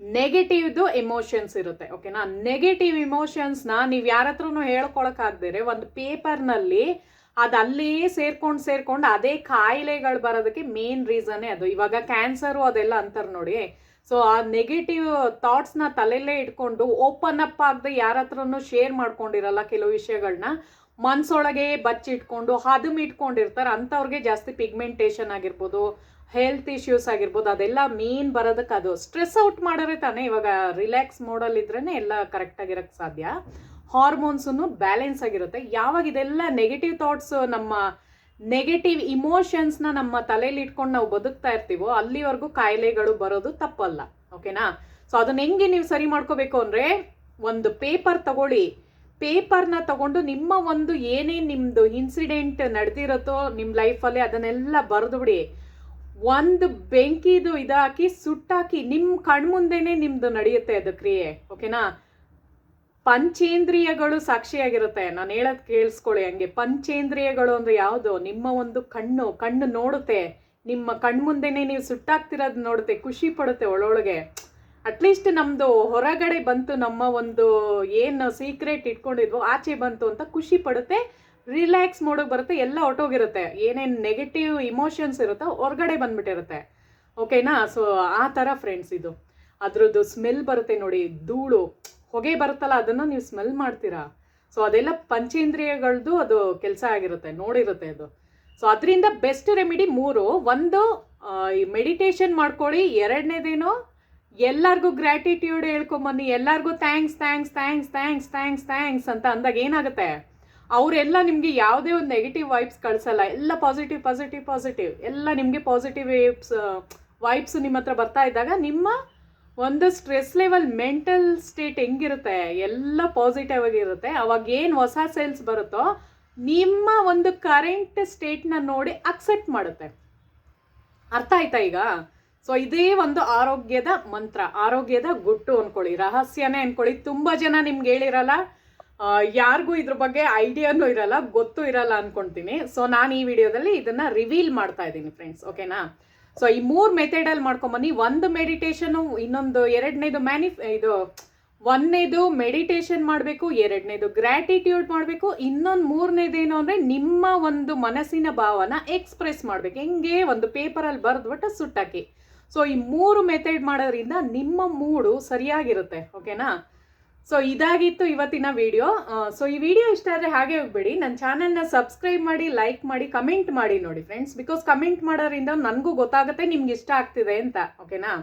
ನೆಗೆಟಿವ್ದು ಎಮೋಷನ್ಸ್ ಇರುತ್ತೆ. ಓಕೆನಾ? ನೆಗೆಟಿವ್ ಇಮೋಷನ್ಸ್ನ ನೀವು ಯಾರ ಹತ್ರನೂ ಹೇಳ್ಕೊಳಕ್ಕಾಗ್ದಿರೆ ಒಂದು ಪೇಪರ್ನಲ್ಲಿ ಅದು ಅಲ್ಲೇ ಸೇರ್ಕೊಂಡು ಅದೇ ಕಾಯಿಲೆಗಳು ಬರೋದಕ್ಕೆ ಮೇನ್ ರೀಸನ್ನೇ ಅದು. ಇವಾಗ ಕ್ಯಾನ್ಸರು ಅದೆಲ್ಲ ಅಂತಾರೆ ನೋಡಿ. ಸೊ ಆ ನೆಗೆಟಿವ್ ಥಾಟ್ಸ್ನ ತಲೆಯಲ್ಲೇ ಇಟ್ಕೊಂಡು ಓಪನ್ ಅಪ್ ಆಗದೆ ಯಾರ ಹತ್ರನೂ ಶೇರ್ ಮಾಡ್ಕೊಂಡಿರಲ್ಲ ಕೆಲವು ವಿಷಯಗಳನ್ನ, ಮನಸ್ಸೊಳಗೆ ಬಚ್ಚಿಟ್ಕೊಂಡು ಇಟ್ಕೊಂಡಿರ್ತಾರೆ. ಅಂಥವ್ರಿಗೆ ಜಾಸ್ತಿ ಪಿಗ್ಮೆಂಟೇಷನ್ ಆಗಿರ್ಬೋದು, ಹೆಲ್ತ್ ಇಶ್ಯೂಸ್ ಆಗಿರ್ಬೋದು, ಅದೆಲ್ಲ ಮೇನ್ ಬರೋದಕ್ಕೆ ಅದು. ಸ್ಟ್ರೆಸ್ ಔಟ್ ಮಾಡೋರೆ ತಾನೇ. ಇವಾಗ ರಿಲ್ಯಾಕ್ಸ್ ಮೋಡಲ್ಲಿದ್ರೇ ಎಲ್ಲ ಕರೆಕ್ಟಾಗಿರೋಕ್ಕೆ ಸಾಧ್ಯ. ಹಾರ್ಮೋನ್ಸನ್ನು ಬ್ಯಾಲೆನ್ಸ್ ಆಗಿರುತ್ತೆ. ಯಾವಾಗ ಇದೆಲ್ಲ ನೆಗೆಟಿವ್ ಥಾಟ್ಸ್, ನಮ್ಮ ನೆಗೆಟಿವ್ ಇಮೋಷನ್ಸ್ನ ನಮ್ಮ ತಲೆಯಲ್ಲಿ ಇಟ್ಕೊಂಡು ನಾವು ಬದುಕ್ತಾ ಇರ್ತೀವೋ, ಅಲ್ಲಿವರೆಗೂ ಕಾಯಿಲೆಗಳು ಬರೋದು ತಪ್ಪಲ್ಲ. ಓಕೆನಾ? ಸೊ ಅದನ್ನ ಹೆಂಗೆ ನೀವು ಸರಿ ಮಾಡ್ಕೋಬೇಕು ಅಂದರೆ, ಒಂದು ಪೇಪರ್ ತಗೊಳ್ಳಿ. ಪೇಪರ್ನ ತಗೊಂಡು ನಿಮ್ಮ ಒಂದು ಏನೇನು ನಿಮ್ಮದು ಇನ್ಸಿಡೆಂಟ್ ನಡೆದಿರುತ್ತೋ ನಿಮ್ಮ ಲೈಫಲ್ಲಿ ಅದನ್ನೆಲ್ಲ ಬರೆದು ಬಿಡಿ. ಒಂದು ಬೆಂಕಿದು ಇದಾಕಿ ಸುಟ್ಟಾಕಿ ನಿಮ್ಮ ಕಣ್ಮುಂದೆನೇ ನಿಮ್ಮದು ನಡೆಯುತ್ತೆ ಅದು ಕ್ರಿಯೆ. ಓಕೆನಾ? ಪಂಚೇಂದ್ರಿಯಗಳು ಸಾಕ್ಷಿಯಾಗಿರುತ್ತೆ. ನಾನು ಹೇಳೋದು ಕೇಳಿಸ್ಕೊಳ್ಳಿ ಹಂಗೆ. ಪಂಚೇಂದ್ರಿಯಗಳು ಅಂದರೆ ಯಾವುದು? ನಿಮ್ಮ ಒಂದು ಕಣ್ಣು ನೋಡುತ್ತೆ, ನಿಮ್ಮ ಕಣ್ಮುಂದೆನೇ ನೀವು ಸುಟ್ಟಾಗ್ತಿರೋದು ನೋಡುತ್ತೆ, ಖುಷಿ ಪಡುತ್ತೆ ಒಳೊಳಗೆ. ಅಟ್ಲೀಸ್ಟ್ ನಮ್ಮದು ಹೊರಗಡೆ ಬಂತು, ನಮ್ಮ ಒಂದು ಏನು ಸೀಕ್ರೆಟ್ ಇಟ್ಕೊಂಡಿದ್ವೋ ಆಚೆ ಬಂತು ಅಂತ ಖುಷಿ ಪಡುತ್ತೆ, ರಿಲ್ಯಾಕ್ಸ್ ಮೋಡಿಗೆ ಬರುತ್ತೆ, ಎಲ್ಲ ಹೊಟ್ಟೋಗಿರುತ್ತೆ. ಏನೇನು ನೆಗೆಟಿವ್ ಇಮೋಷನ್ಸ್ ಇರುತ್ತೋ ಹೊರಗಡೆ ಬಂದ್ಬಿಟ್ಟಿರುತ್ತೆ. ಓಕೆನಾ? ಸೊ ಆ ಥರ ಫ್ರೆಂಡ್ಸ್ ಇದು. ಅದ್ರದ್ದು ಸ್ಮೆಲ್ ಬರುತ್ತೆ ನೋಡಿ, ಧೂಳು ಹೊಗೆ ಬರುತ್ತಲ್ಲ, ಅದನ್ನು ನೀವು ಸ್ಮೆಲ್ ಮಾಡ್ತೀರಾ. ಸೊ ಅದೆಲ್ಲ ಪಂಚೇಂದ್ರಿಯಗಳದ್ದು ಅದು ಕೆಲಸ ಆಗಿರುತ್ತೆ, ನೋಡಿರುತ್ತೆ ಅದು. ಸೊ ಅದರಿಂದ ಬೆಸ್ಟ್ ರೆಮಿಡಿ 3. ಒಂದು, ಮೆಡಿಟೇಷನ್ ಮಾಡ್ಕೊಳ್ಳಿ. ಎರಡನೇದೇನು, ಎಲ್ಲರಿಗೂ ಗ್ರ್ಯಾಟಿಟ್ಯೂಡ್ ಹೇಳ್ಕೊಂಬನ್ನಿ. ಎಲ್ಲರಿಗೂ ಥ್ಯಾಂಕ್ಸ್ ಅಂತ ಅಂದಾಗ ಏನಾಗುತ್ತೆ, ಅವರೆಲ್ಲ ನಿಮಗೆ ಯಾವುದೇ ಒಂದು ನೆಗೆಟಿವ್ ವೈಬ್ಸ್ ಕಳಿಸಲ್ಲ. ಎಲ್ಲ ಪಾಸಿಟಿವ್ ಎಲ್ಲ ನಿಮಗೆ ಪಾಸಿಟಿವ್ ವೈಬ್ಸ್ ನಿಮ್ಮ ಹತ್ರ ಬರ್ತಾ ಇದ್ದಾಗ ನಿಮ್ಮ ಒಂದು ಸ್ಟ್ರೆಸ್ ಲೆವೆಲ್, ಮೆಂಟಲ್ ಸ್ಟೇಟ್ ಹೆಂಗಿರುತ್ತೆ, ಎಲ್ಲ ಪಾಸಿಟಿವ್ ಆಗಿರುತ್ತೆ. ಅವಾಗ ಏನು ಹೊಸ ಸೆಲ್ಸ್ ಬರುತ್ತೋ ನಿಮ್ಮ ಒಂದು ಕರೆಂಟ್ ಸ್ಟೇಟ್ನ ನೋಡಿ ಅಕ್ಸೆಪ್ಟ್ ಮಾಡುತ್ತೆ. ಅರ್ಥ ಆಯ್ತಾ ಈಗ? ಸೊ ಇದೇ ಒಂದು ಆರೋಗ್ಯದ ಮಂತ್ರ, ಆರೋಗ್ಯದ ಗುಟ್ಟು ಅಂದ್ಕೊಳ್ಳಿ, ರಹಸ್ಯನೇ ಅಂದ್ಕೊಳ್ಳಿ. ತುಂಬ ಜನ ನಿಮ್ಗೆ ಹೇಳಿರಲ್ಲ, ಯಾರಿಗೂ ಇದ್ರ ಬಗ್ಗೆ ಐಡಿಯಾನೂ ಇರಲ್ಲ, ಗೊತ್ತೂ ಇರಲ್ಲ ಅಂದ್ಕೊಳ್ತೀನಿ. ಸೊ ನಾನು ಈ ವಿಡಿಯೋದಲ್ಲಿ ಇದನ್ನು ರಿವೀಲ್ ಮಾಡ್ತಾ ಇದ್ದೀನಿ ಫ್ರೆಂಡ್ಸ್. ಓಕೆನಾ? ಸೊ ಈ 3 ಮೆಥಡಲ್ಲಿ ಮಾಡ್ಕೊಂಬನ್ನಿ. ಒಂದು ಮೆಡಿಟೇಷನು, ಇನ್ನೊಂದು ಒಂದನೇದು ಮೆಡಿಟೇಷನ್ ಮಾಡಬೇಕು, ಎರಡನೇದು ಗ್ರ್ಯಾಟಿಟ್ಯೂಡ್ ಮಾಡಬೇಕು, ಇನ್ನೊಂದು ಮೂರನೇದೇನು ಅಂದರೆ ನಿಮ್ಮ ಒಂದು ಮನಸ್ಸಿನ ಭಾವನ ಎಕ್ಸ್ಪ್ರೆಸ್ ಮಾಡಬೇಕು. ಹೆಂಗೆ ಒಂದು ಪೇಪರಲ್ಲಿ ಬರೆದ್ಬಿಟ್ಟು ಸುಟ್ಟಾಕಿ. ಸೊ ಈ 3 ಮೆಥಡ್ ಮಾಡೋದ್ರಿಂದ ನಿಮ್ಮ ಮೂಡು ಸರಿಯಾಗಿರುತ್ತೆ. ಓಕೆನಾ? ಸೊ ಇದಾಗಿತ್ತು ಇವತ್ತಿನ ವಿಡಿಯೋ. ಸೊ ಈ ವಿಡಿಯೋ ಇಷ್ಟ ಆದರೆ ಹಾಗೆ ಹೋಗ್ಬೇಡಿ, ನನ್ನ ಚಾನಲ್ನ ಸಬ್ಸ್ಕ್ರೈಬ್ ಮಾಡಿ, ಲೈಕ್ ಮಾಡಿ, ಕಮೆಂಟ್ ಮಾಡಿ ನೋಡಿ ಫ್ರೆಂಡ್ಸ್. ಬಿಕಾಸ್ ಕಮೆಂಟ್ ಮಾಡೋದ್ರಿಂದ ನನಗೂ ಗೊತ್ತಾಗುತ್ತೆ ನಿಮ್ಗೆ ಇಷ್ಟ ಆಗ್ತಿದೆ ಅಂತ. ಓಕೆನಾ?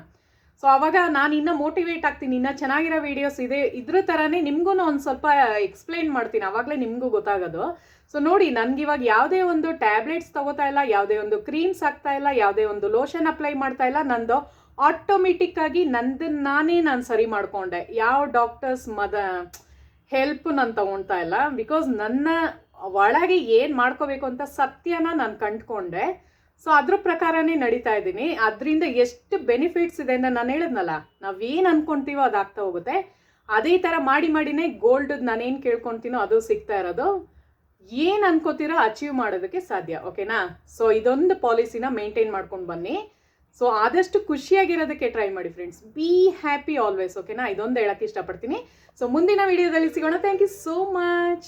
ಸೊ ಅವಾಗ ನಾನು ಇನ್ನೂ ಮೋಟಿವೇಟ್ ಆಗ್ತೀನಿ, ಇನ್ನೂ ಚೆನ್ನಾಗಿರೋ ವೀಡಿಯೋಸ್ ಇದ್ರ ಥರನೇ ನಿಮಗೂ ಒಂದು ಸ್ವಲ್ಪ ಎಕ್ಸ್ಪ್ಲೈನ್ ಮಾಡ್ತೀನಿ, ಆವಾಗಲೇ ನಿಮಗೂ ಗೊತ್ತಾಗೋದು. ಸೊ ನೋಡಿ, ನನಗಿವಾಗ ಯಾವುದೇ ಒಂದು ಟ್ಯಾಬ್ಲೆಟ್ಸ್ ತೊಗೋತಾ ಇಲ್ಲ, ಯಾವುದೇ ಒಂದು ಕ್ರೀಮ್ಸ್ ಹಾಕ್ತಾ ಇಲ್ಲ, ಯಾವುದೇ ಒಂದು ಲೋಷನ್ ಅಪ್ಲೈ ಮಾಡ್ತಾ ಇಲ್ಲ. ನಂದು ಆಟೋಮೆಟಿಕ್ಕಾಗಿ ನಾನು ಸರಿ ಮಾಡಿಕೊಂಡೆ. ಯಾವ ಡಾಕ್ಟರ್ಸ್ ಹೆಲ್ಪ್ ನಾನು ತೊಗೊಳ್ತಾ ಇಲ್ಲ. ಬಿಕಾಸ್ ನನ್ನ ಒಳಗೆ ಏನು ಮಾಡ್ಕೋಬೇಕು ಅಂತ ಸತ್ಯನ ನಾನು ಕಂಡುಕೊಂಡೆ. ಸೊ ಅದ್ರ ಪ್ರಕಾರನೇ ನಡೀತಾ ಇದ್ದೀನಿ. ಅದರಿಂದ ಎಷ್ಟು ಬೆನಿಫಿಟ್ಸ್ ಇದೆ ಅಂತ ನಾನು ಹೇಳಿದ್ನಲ್ಲ, ನಾವೇನು ಅಂದ್ಕೊಳ್ತೀವೋ ಅದಾಗ್ತಾ ಹೋಗುತ್ತೆ. ಅದೇ ಥರ ಮಾಡಿನೇ ಗೋಲ್ಡ್ ನಾನೇನು ಕೇಳ್ಕೊತೀನೋ ಅದು ಸಿಗ್ತಾ ಇರೋದು. ಏನು ಅನ್ಕೋತೀರೋ ಅಚೀವ್ ಮಾಡೋದಕ್ಕೆ ಸಾಧ್ಯ. ಓಕೆನಾ? ಸೊ ಇದೊಂದು ಪಾಲಿಸಿನ ಮೇಂಟೈನ್ ಮಾಡ್ಕೊಂಡು ಬನ್ನಿ. ಸೊ ಆದಷ್ಟು ಖುಷಿಯಾಗಿರೋದಕ್ಕೆ ಟ್ರೈ ಮಾಡಿ ಫ್ರೆಂಡ್ಸ್. Be happy always. ಓಕೆನಾ? ಇದೊಂದು ಹೇಳೋಕ್ಕೆ ಇಷ್ಟಪಡ್ತೀನಿ. ಸೊ ಮುಂದಿನ ವಿಡಿಯೋದಲ್ಲಿ ಸಿಗೋಣ. Thank you so much.